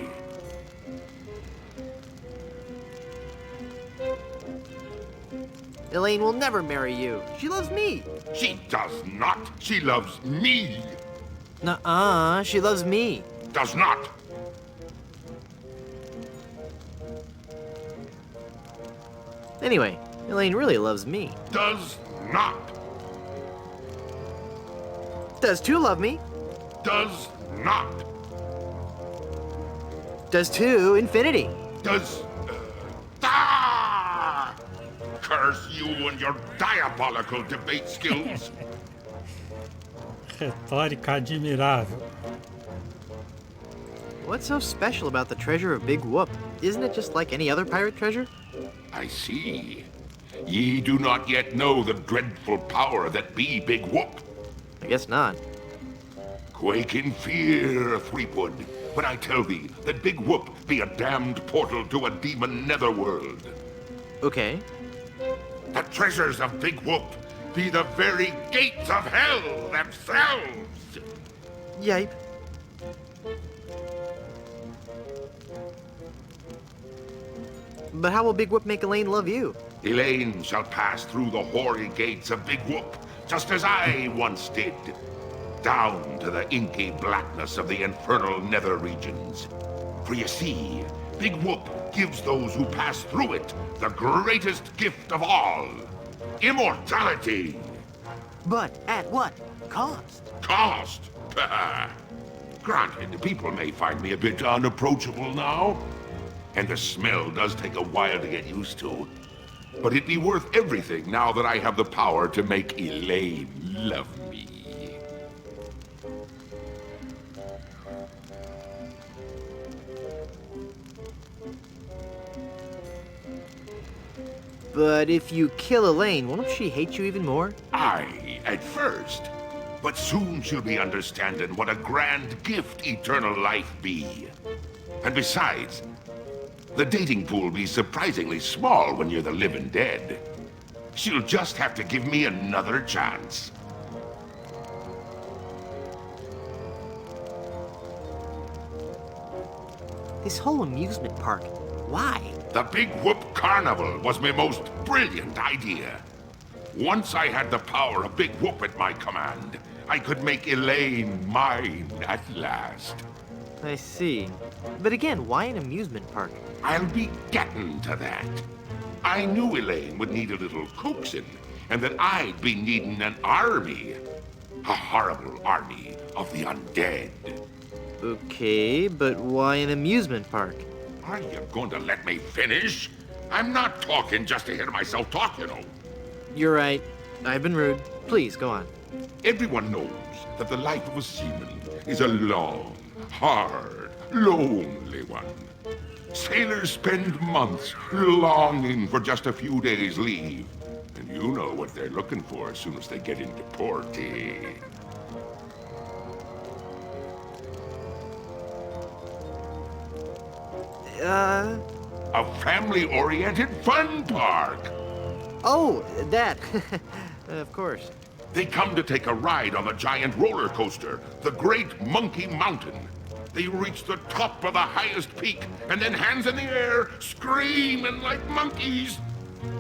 Elaine will never marry you. She loves me. She does not. She loves me. Nuh-uh, she loves me. Does not. Anyway, Elaine really loves me. Does not. Does too love me. Does not. Does too infinity. Does... Ah! Curse you and your diabolical debate skills. Retórica admirável. What's so special about the treasure of Big Whoop? Isn't it just like any other pirate treasure? I see. Ye do not yet know the dreadful power that be Big Whoop. I guess not. Quake in fear, Threepwood, when I tell thee that Big Whoop be a damned portal to a demon netherworld. Okay. The treasures of Big Whoop be the very gates of hell themselves. Yipe. But how will Big Whoop make Elaine love you? Elaine shall pass through the hoary gates of Big Whoop, just as I once did, down to the inky blackness of the infernal nether regions. For you see, Big Whoop gives those who pass through it the greatest gift of all, immortality. But at what cost? Cost? Granted, people may find me a bit unapproachable now, and the smell does take a while to get used to. But it'd be worth everything now that I have the power to make Elaine love me. But if you kill Elaine, won't she hate you even more? Aye, at first. But soon she'll be understanding what a grand gift eternal life be. And besides, the dating pool be surprisingly small when you're the living dead. She'll just have to give me another chance. This whole amusement park, why? The Big Whoop Carnival was my most brilliant idea. Once I had the power of Big Whoop at my command, I could make Elaine mine at last. I see. But again, why an amusement park? I'll be getting to that. I knew Elaine would need a little coaxing, and that I'd be needing an army. A horrible army of the undead. Okay, but why an amusement park? Are you going to let me finish? I'm not talking just to hear myself talk, you know. You're right. I've been rude. Please, go on. Everyone knows that the life of a seaman is a long, hard, lonely one. Sailors spend months longing for just a few days' leave. And you know what they're looking for as soon as they get into port. A family-oriented fun park. Oh, that. Of course. They come to take a ride on the giant roller coaster, the Great Monkey Mountain. They reach the top of the highest peak, and then hands in the air, screaming like monkeys.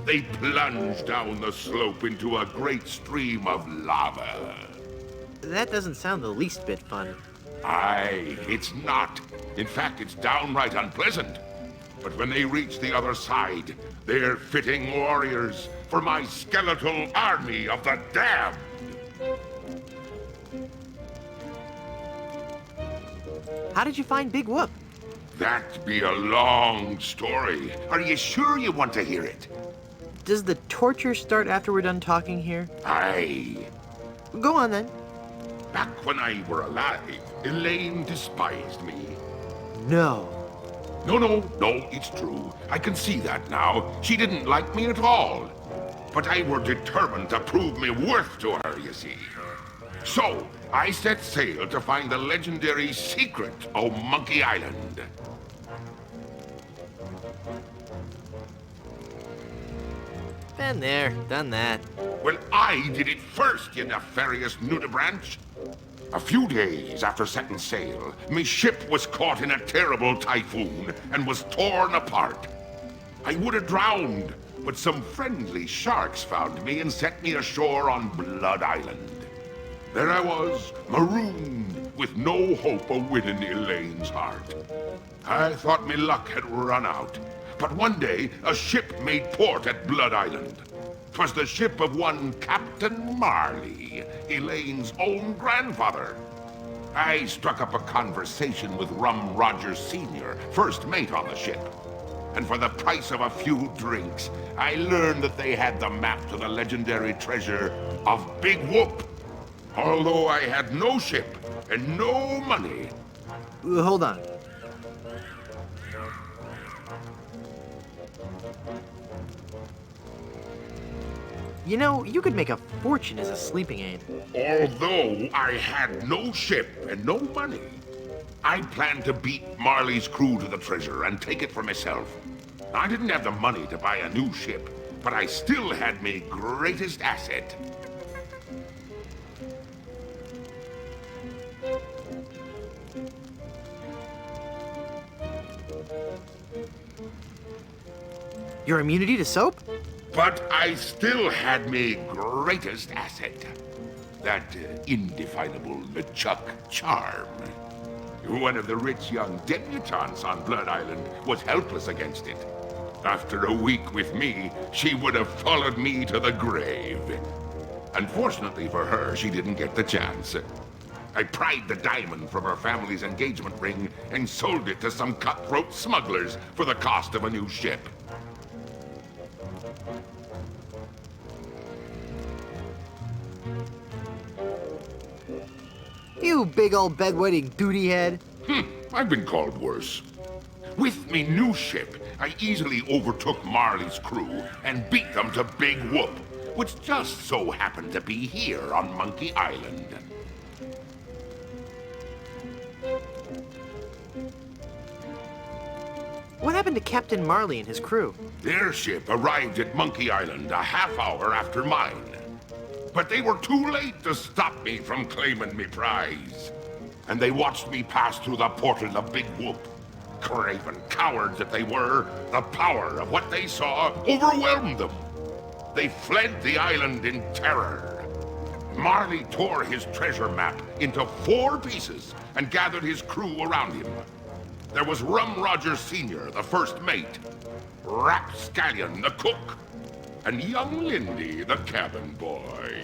They plunge down the slope into a great stream of lava. That doesn't sound the least bit fun. Aye, it's not. In fact, it's downright unpleasant. But when they reach the other side, they're fitting warriors for my skeletal army of the damned. How did you find Big Whoop? That'd be a long story. Are you sure you want to hear it? Does the torture start after we're done talking here? Aye. Go on then. Back when I were alive, Elaine despised me. No. No, it's true. I can see that now. She didn't like me at all. But I were determined to prove me worth to her, you see. So, I set sail to find the legendary secret of Monkey Island. Been there, done that. Well, I did it first, you nefarious nudibranch. A few days after setting sail, me ship was caught in a terrible typhoon and was torn apart. I would have drowned, but some friendly sharks found me and set me ashore on Blood Island. There I was, marooned, with no hope of winning Elaine's heart. I thought me luck had run out, but one day a ship made port at Blood Island. 'Twas the ship of one Captain Marley, Elaine's own grandfather. I struck up a conversation with Rum Rogers Sr., first mate on the ship. And for the price of a few drinks, I learned that they had the map to the legendary treasure of Big Whoop. Although I had no ship and no money. Hold on. You know, you could make a fortune as a sleeping aid. Although I had no ship and no money, I planned to beat Marley's crew to the treasure and take it for myself. I didn't have the money to buy a new ship, but I still had my greatest asset. Your immunity to soap? But I still had my greatest asset. That indefinable LeChuck charm. One of the rich young debutantes on Blood Island was helpless against it. After a week with me, she would have followed me to the grave. Unfortunately for her, she didn't get the chance. I pried the diamond from her family's engagement ring and sold it to some cutthroat smugglers for the cost of a new ship. You big old bedwetting duty head. I've been called worse. With me new ship, I easily overtook Marley's crew and beat them to Big Whoop, which just so happened to be here on Monkey Island. What happened to Captain Marley and his crew? Their ship arrived at Monkey Island a half hour after mine. But they were too late to stop me from claiming me prize. And they watched me pass through the portal of Big Whoop. Craven cowards that they were, the power of what they saw overwhelmed them. They fled the island in terror. Marley tore his treasure map into 4 pieces and gathered his crew around him. There was Rum Rogers Sr., the first mate, Rapscallion, the cook, and young Lindy, the cabin boy.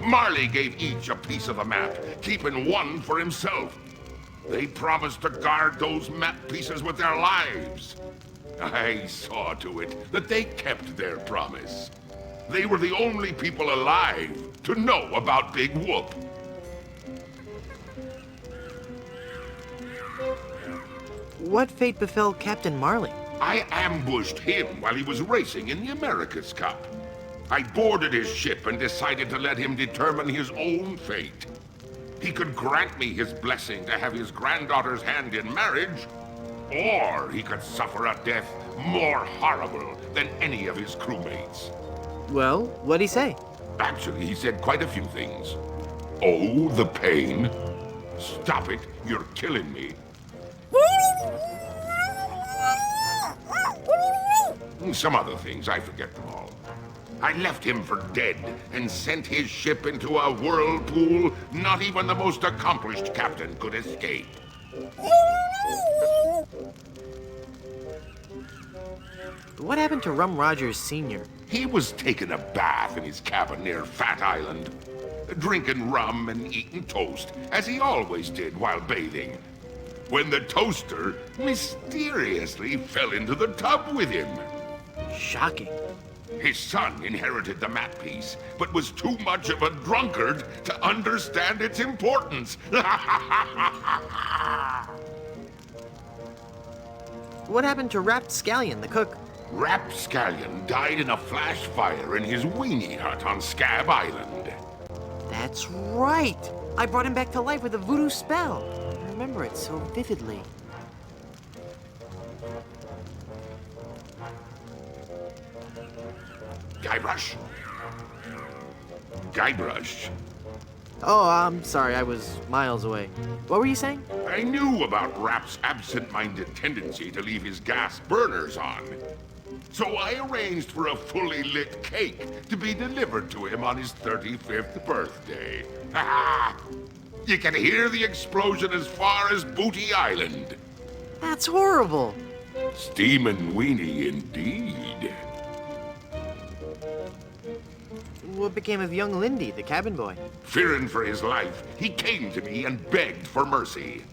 Marley gave each a piece of the map, keeping one for himself. They promised to guard those map pieces with their lives. I saw to it that they kept their promise. They were the only people alive to know about Big Whoop. What fate befell Captain Marley? I ambushed him while he was racing in the America's Cup. I boarded his ship and decided to let him determine his own fate. He could grant me his blessing to have his granddaughter's hand in marriage, or he could suffer a death more horrible than any of his crewmates. Well, what'd he say? Actually, he said quite a few things. Oh, the pain. Stop it, you're killing me. Some other things, I forget them all. I left him for dead and sent his ship into a whirlpool not even the most accomplished captain could escape. What happened to Rum Rogers Sr.? He was taking a bath in his cabin near Fat Island, drinking rum and eating toast, as he always did while bathing, when the toaster mysteriously fell into the tub with him. Shocking. His son inherited the map piece, but was too much of a drunkard to understand its importance. What happened to Rapscallion, the cook? Rapscallion died in a flash fire in his weenie hut on Scab Island. That's right! I brought him back to life with a voodoo spell. I remember it so vividly. Guybrush? Guybrush? Oh, I'm sorry, I was miles away. What were you saying? I knew about Rap's absent-minded tendency to leave his gas burners on. So I arranged for a fully lit cake to be delivered to him on his 35th birthday. You can hear the explosion as far as Booty Island. That's horrible. Steamin' weenie indeed. What became of young Lindy, the cabin boy? Fearing for his life, he came to me and begged for mercy.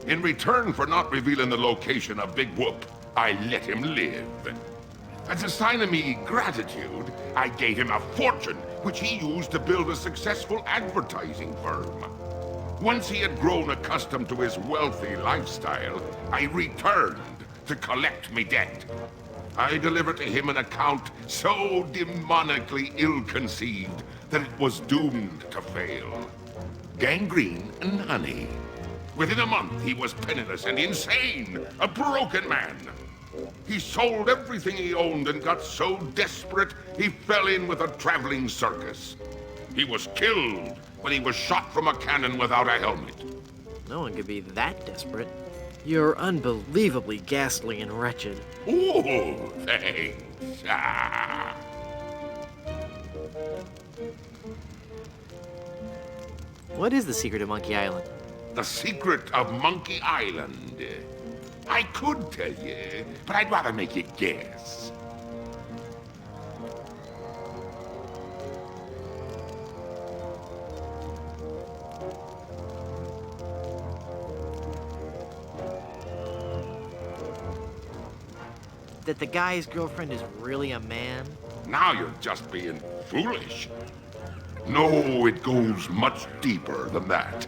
In return for not revealing the location of Big Whoop, I let him live. As a sign of me gratitude, I gave him a fortune, which he used to build a successful advertising firm. Once he had grown accustomed to his wealthy lifestyle, I returned to collect me debt. I delivered to him an account so demonically ill-conceived that it was doomed to fail. Gangrene and honey. Within a month, he was penniless and insane, a broken man. He sold everything he owned and got so desperate, he fell in with a traveling circus. He was killed when he was shot from a cannon without a helmet. No one could be that desperate. You're unbelievably ghastly and wretched. Oh, thanks. What is the secret of Monkey Island? The secret of Monkey Island. I could tell you, but I'd rather make you guess. That the guy's girlfriend is really a man? Now you're just being foolish. No, it goes much deeper than that.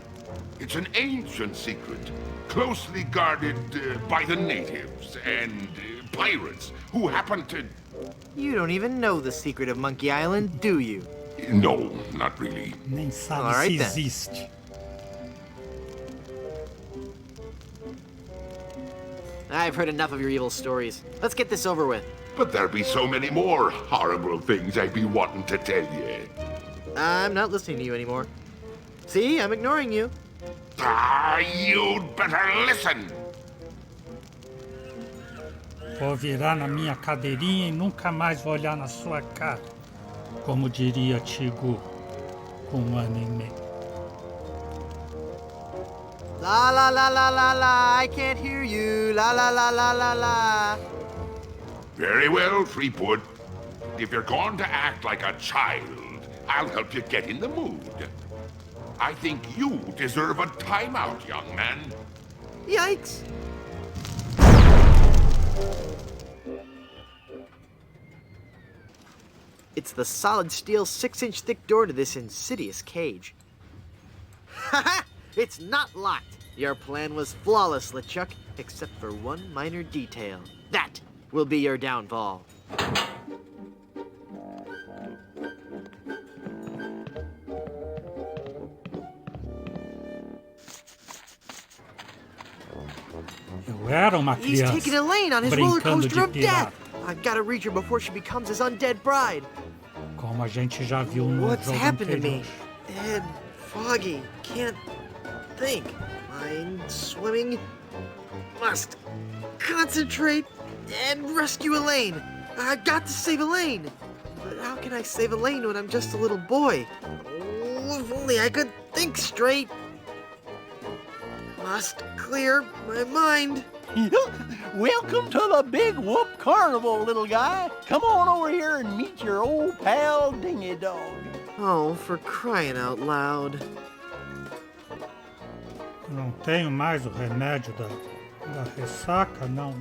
It's an ancient secret, closely guarded by the natives and pirates who happen to... You don't even know the secret of Monkey Island, do you? No, not really. Nem sabe All right, se then. existe. I've heard enough of your evil stories. Let's get this over with. But there be so many more horrible things I'd be wanting to tell you. I'm not listening to you anymore. See, I'm ignoring you. You'd better listen. Vou virar na minha cadeirinha e nunca mais vou olhar na sua cara. Como diria Tigu, com 1 ano e meio. La la la la la la, I can't hear you. La la la la la la. Very well, Threepwood. If you're going to act like a child, I'll help you get in the mood. I think you deserve a timeout, young man. Yikes! It's the solid steel 6-inch thick door to this insidious cage. Haha! It's not locked! Your plan was flawless, LeChuck, except for one minor detail. That will be your downfall. Eu era uma He's criança taking Elaine on his roller brincando coaster de of death! pirata. I've got to reach her before she becomes his undead bride. Como a gente já viu no What's jogo happened to anterior. me? Dead, foggy, can't think. Mind swimming. Must concentrate and rescue Elaine. I've got to save Elaine. But how can I save Elaine when I'm just a little boy? Oh, if only I could think straight. Must clear my mind. Welcome to the Big Whoop Carnival, little guy. Come on over here and meet your old pal Dingy Dog. Oh, for crying out loud. Não tenho mais o remédio da ressaca, não.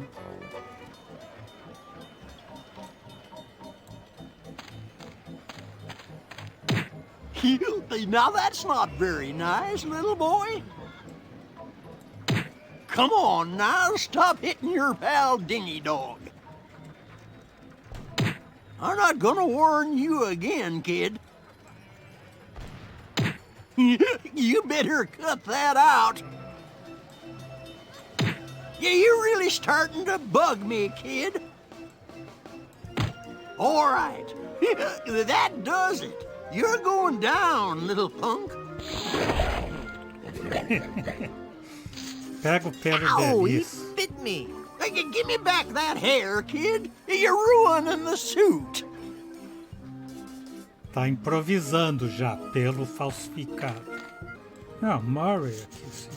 Now that's not very nice, little boy. Come on now, stop hitting your pal Dingy Dog. I'm not gonna warn you again, kid. You better cut that out. Yeah, you're really starting to bug me, kid. All right, that does it. You're going down, little punk. Pega o pelo Ow, he deles. bit me. Hey, give me back that hair, kid. You're ruining the suit. Tá improvisando já, pelo falsificado. Não, Murray aqui sim.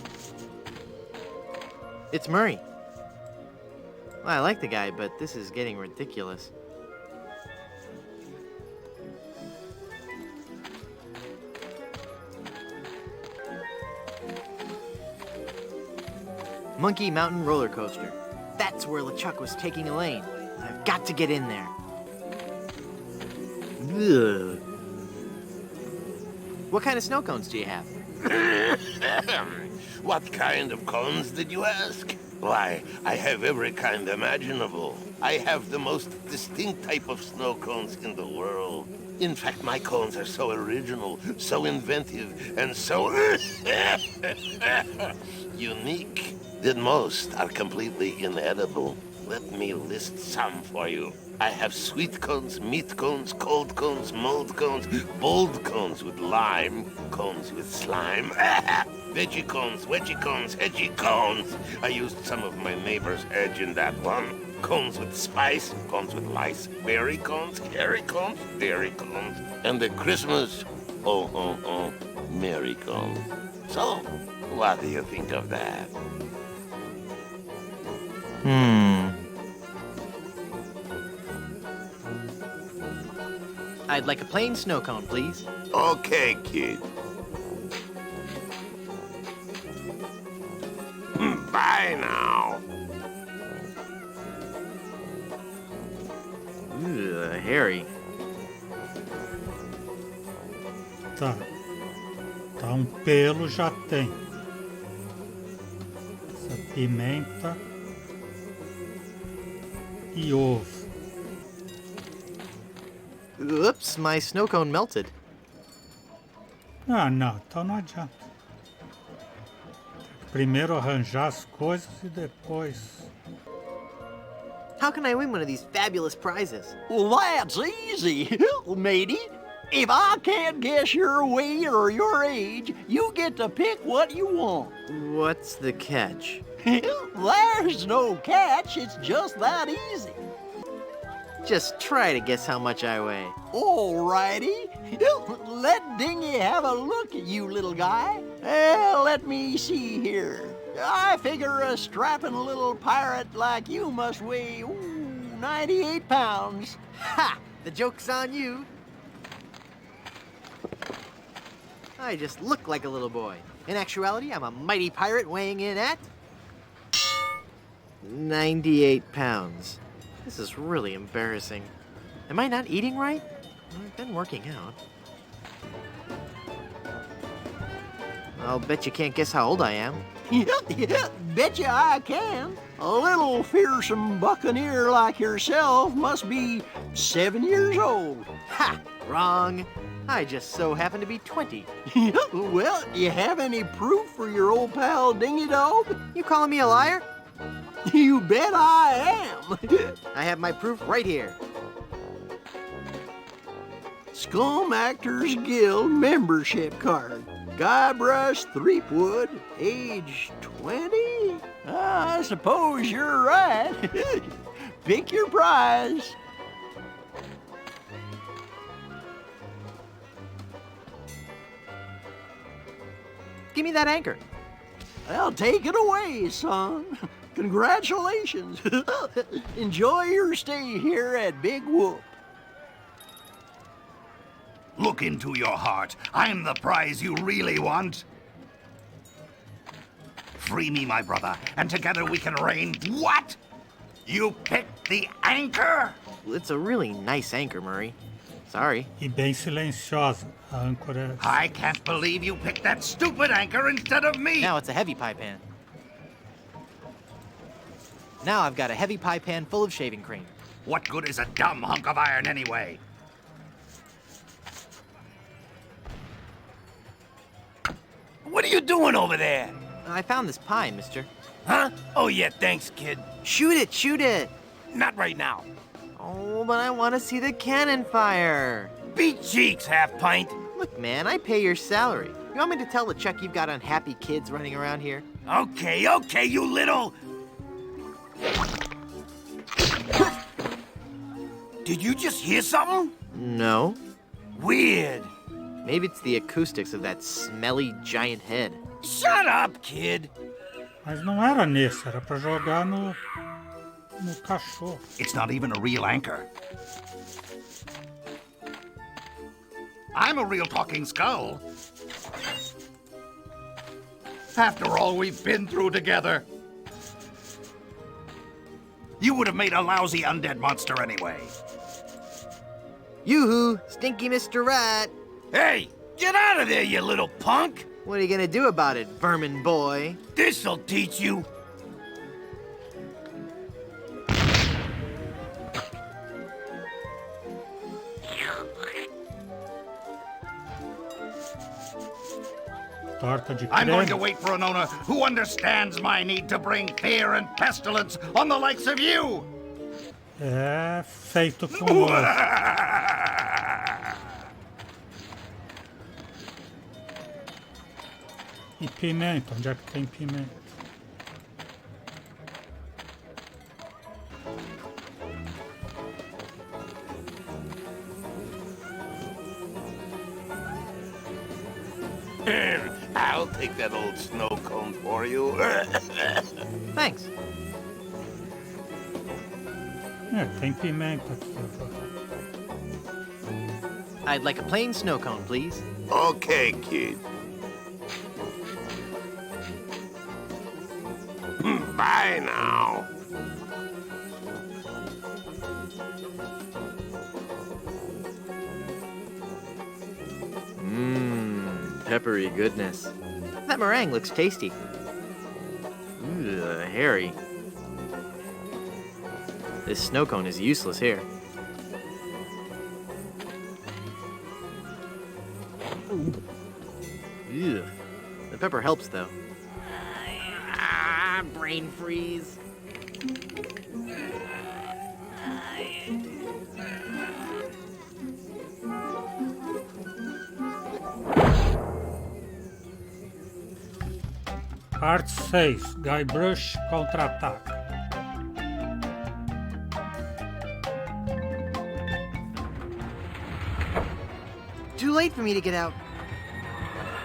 It's Murray. Well, I like the guy, but this is getting ridiculous. Monkey Mountain Roller Coaster. That's where LeChuck was taking Elaine. I've got to get in there. Ugh. What kind of snow cones do you have? What kind of cones did you ask? Why, I have every kind imaginable. I have the most distinct type of snow cones in the world. In fact, my cones are so original, so inventive, and so unique that most are completely inedible. Let me list some for you. I have sweet cones, meat cones, cold cones, mold cones, bold cones with lime, cones with slime, veggie cones, wedgie cones, edgy cones. I used some of my neighbor's edge in that one. Cones with spice, cones with lice, berry cones, hairy cones, dairy cones, and the Christmas, merry cones. So, what do you think of that? I'd like a plain snow cone, please. Okay, kid. Bye now. Ugh, hairy. Tá. Tá, um pelo já tem. Essa pimenta. E ovo. Oops, my snow cone melted. Ah, não. Então não adianta. Tem que primeiro arranjar as coisas e depois... How can I win one of these fabulous prizes? Well, that's easy, matey. If I can't guess your weight or your age, you get to pick what you want. What's the catch? There's no catch, it's just that easy. Just try to guess how much I weigh. Alrighty. Let Dingy have a look at you, little guy. Let me see here. I figure a strapping little pirate like you must weigh 98 pounds. Ha! The joke's on you. I just look like a little boy. In actuality, I'm a mighty pirate weighing in at 98 pounds. This is really embarrassing. Am I not eating right? I've been working out. I'll bet you can't guess how old I am. Betcha I can. A little fearsome buccaneer like yourself must be 7 years old. Ha! Wrong. I just so happen to be 20. Well, you have any proof for your old pal Dingy Dog? You calling me a liar? You bet I am. I have my proof right here. Scum Actors Guild membership card. Guybrush Threepwood, age 20? I suppose you're right. Pick your prize. Give me that anchor. Well, take it away, son. Congratulations. Enjoy your stay here at Big Whoop. Look into your heart. I'm the prize you really want. Free me, my brother, and together we can reign. What? You picked the anchor? Well, it's a really nice anchor, Murray. Sorry. E bem silenciosa. A âncora. I can't believe you picked that stupid anchor instead of me. Now it's a heavy pie pan. Now I've got a heavy pie pan full of shaving cream. What good is a dumb hunk of iron anyway? What are you doing over there? I found this pie, mister. Huh? Oh, yeah, thanks, kid. Shoot it, shoot it! Not right now. Oh, but I want to see the cannon fire. Beat cheeks, half-pint. Look, man, I pay your salary. You want me to tell the Chuck you've got unhappy kids running around here? Okay, okay, you little... Did you just hear something? No. Weird. Maybe it's the acoustics of that smelly giant head. Shut up, kid. Mas não era nesse, era pra jogar no cachorro. It's not even a real anchor. I'm a real talking skull. After all we've been through together. You would have made a lousy undead monster anyway. Yoo-hoo, stinky Mr. Rat. Hey, get out of there, you little punk. What are you gonna do about it, vermin boy? This'll teach you. Torta de I'm going creme. to wait for an owner who understands my need to bring fear and pestilence on the likes of you. É feito com osso. E pimenta, onde é que tem pimenta? I'll take that old snow cone for you. Thanks. É, tem pimenta aqui. I'd like a plain snow cone, please. Okay, kid. Bye now. Peppery goodness. That meringue looks tasty. Ooh, hairy. This snow cone is useless here. Ew. The pepper helps, though. Brain freeze. Parte 6. Guybrush contra-ataca. Too late for me to get out.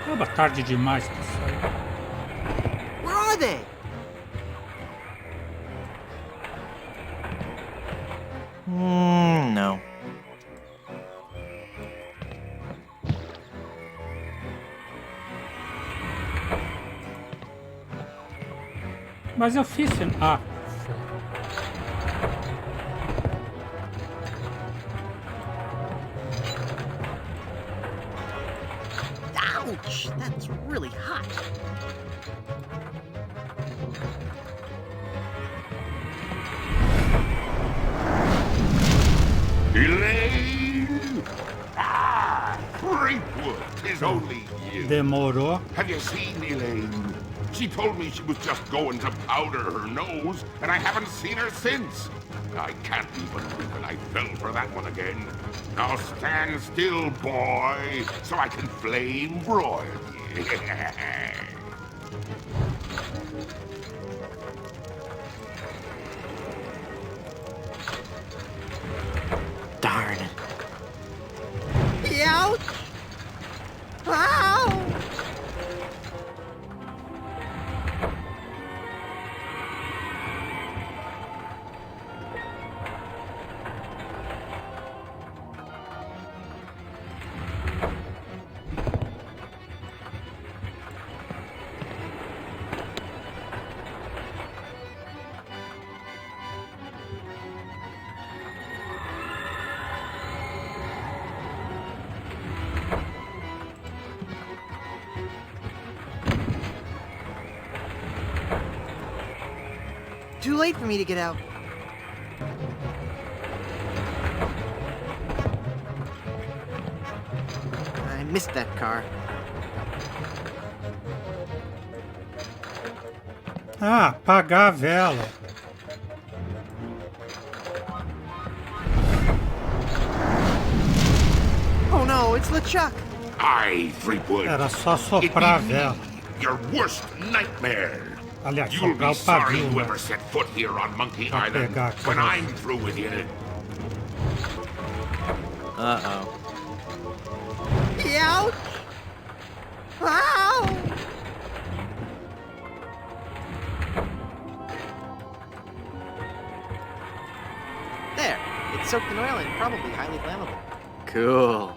Tava tarde demais pra sair. Where are they? No. Mas eu fiz... Ah, Ouch! That's really hot. Elaine! Ah, Frankwood, 'tis only you. demorou. Have you seen Elaine? She told me she was just going to powder her nose, and I haven't seen her since. I can't even believe I fell for that one again. Now stand still, boy, so I can flame broil you. Darn. Ouch! Ow! late for me to get out. I missed that car. Ah, apagar a vela. Oh no, it's LeChuck. Aye, Threepwood. Era só soprar a vela. Your worst nightmare. Aliás, You'll soprar be o sorry pavio. you ever set foot here on Monkey Vou Island pegar aqui. when I'm through with you. Uh-oh. Ouch! Ow! There. It's soaked in oil and probably highly flammable. Cool.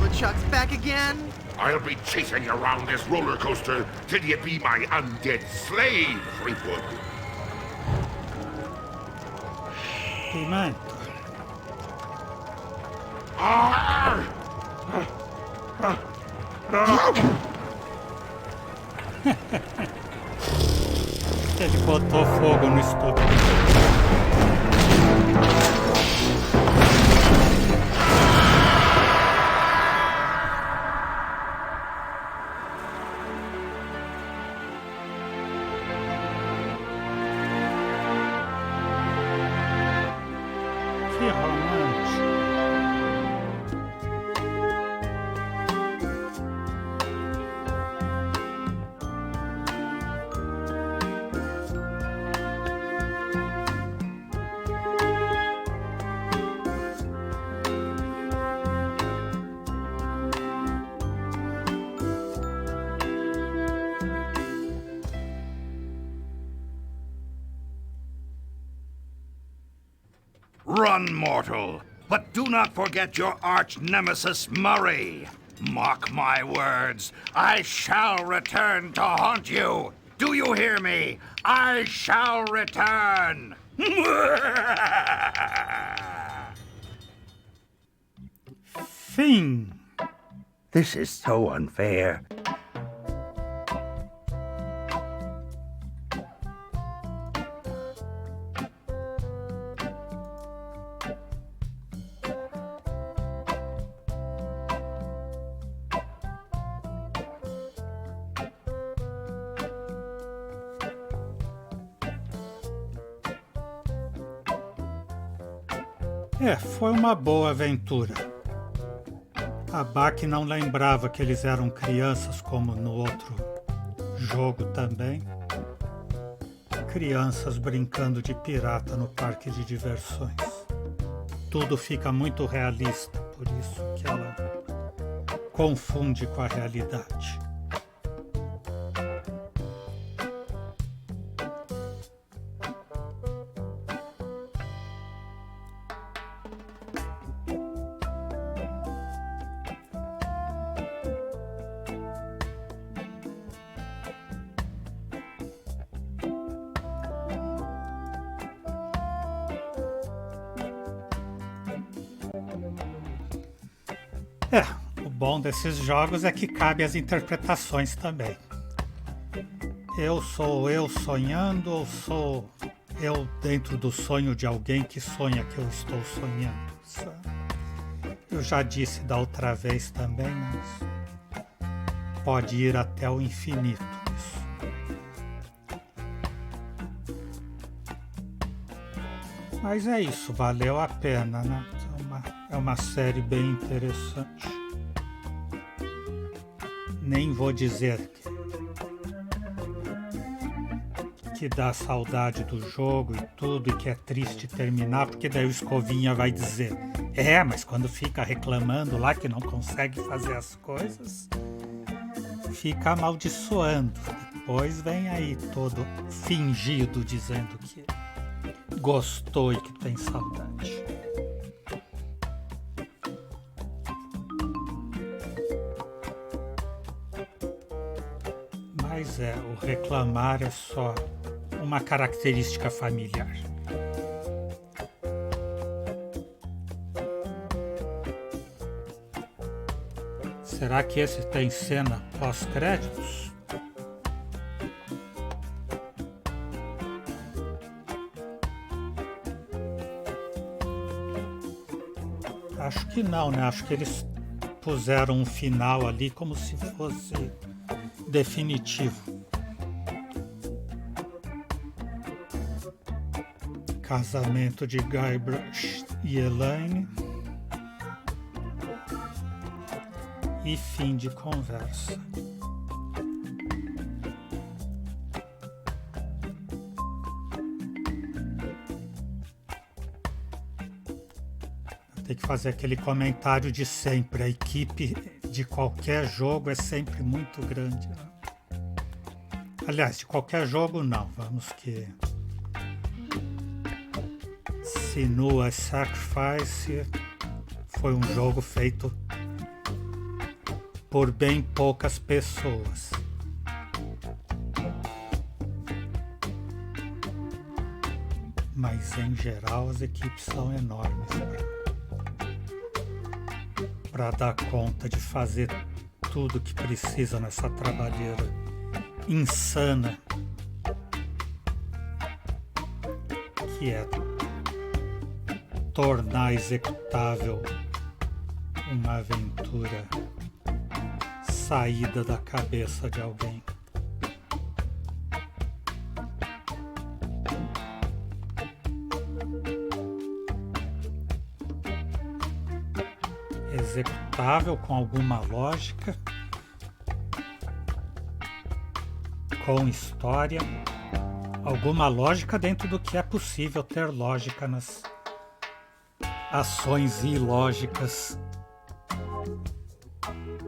LeChuck's back again? I'll be chasing you around this roller coaster till you be my undead slave, Threepwood. Pimenta. Ele botou fogo no estúdio. Que romântico. Run, mortal, but do not forget your arch-nemesis Murray. Mark my words, I shall return to haunt you. Do you hear me? I shall return. Fim. This is so unfair. Foi uma boa aventura. A Bach não lembrava que eles eram crianças como no outro jogo também. Crianças brincando de pirata no parque de diversões. Tudo fica muito realista, por isso que ela confunde com a realidade. O bom desses jogos é que cabe as interpretações também. Eu sou eu sonhando ou sou eu dentro do sonho de alguém que sonha que eu estou sonhando? Eu já disse da outra vez também, mas pode ir até o infinito isso. Mas é isso, valeu a pena, né? É uma série bem interessante. Nem vou dizer que dá saudade do jogo e tudo, e que é triste terminar, porque daí o Escovinha vai dizer: mas quando fica reclamando lá que não consegue fazer as coisas, fica amaldiçoando. Depois vem aí todo fingido dizendo que gostou e que tem saudade. Mas o reclamar é só uma característica familiar. Será que esse tem cena pós-créditos? Acho que não, né? Acho que eles puseram um final ali como se fosse definitivo. Casamento de Guybrush e Elaine. E fim de conversa. Tem que fazer aquele comentário de sempre. A equipe de qualquer jogo é sempre muito grande, né? Aliás, de qualquer jogo não. Vamos que Senua's Sacrifice foi um jogo feito por bem poucas pessoas. Mas em geral as equipes são enormes para dar conta de fazer tudo que precisa nessa trabalheira insana que é tornar executável uma aventura saída da cabeça de alguém. Executável com alguma lógica, com história, alguma lógica dentro do que é possível ter lógica nas ações ilógicas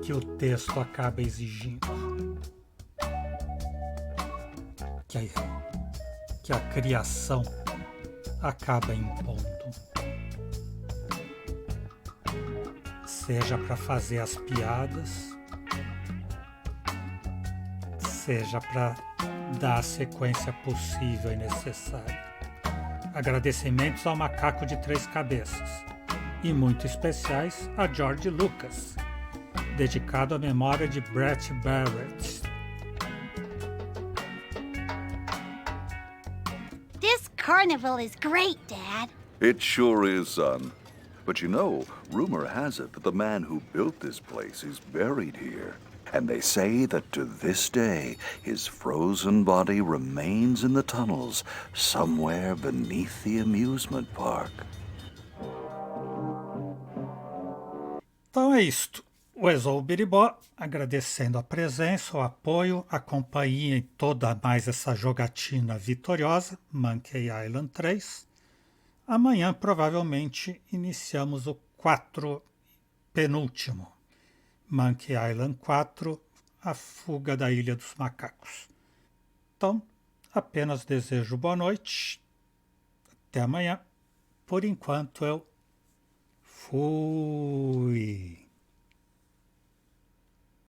que o texto acaba exigindo, que a criação acaba impondo, seja para fazer as piadas, seja para dar a sequência possível e necessária. Agradecimentos ao Macaco de Três Cabeças e muito especiais a George Lucas, dedicado à memória de Brett Barrett. This carnival is great, Dad. It sure is, son. But you know, rumor has it that the man who built this place is buried here. And they say that to this day, his frozen body remains in the tunnels somewhere beneath the amusement park. Então é isto. O Exou Biribó, agradecendo a presença, o apoio, a companhia em toda mais essa jogatina vitoriosa, Monkey Island 3. Amanhã, provavelmente, iniciamos o 4 penúltimo, Monkey Island 4, A Fuga da Ilha dos Macacos. Então, apenas desejo boa noite. Até amanhã. Por enquanto, eu fui.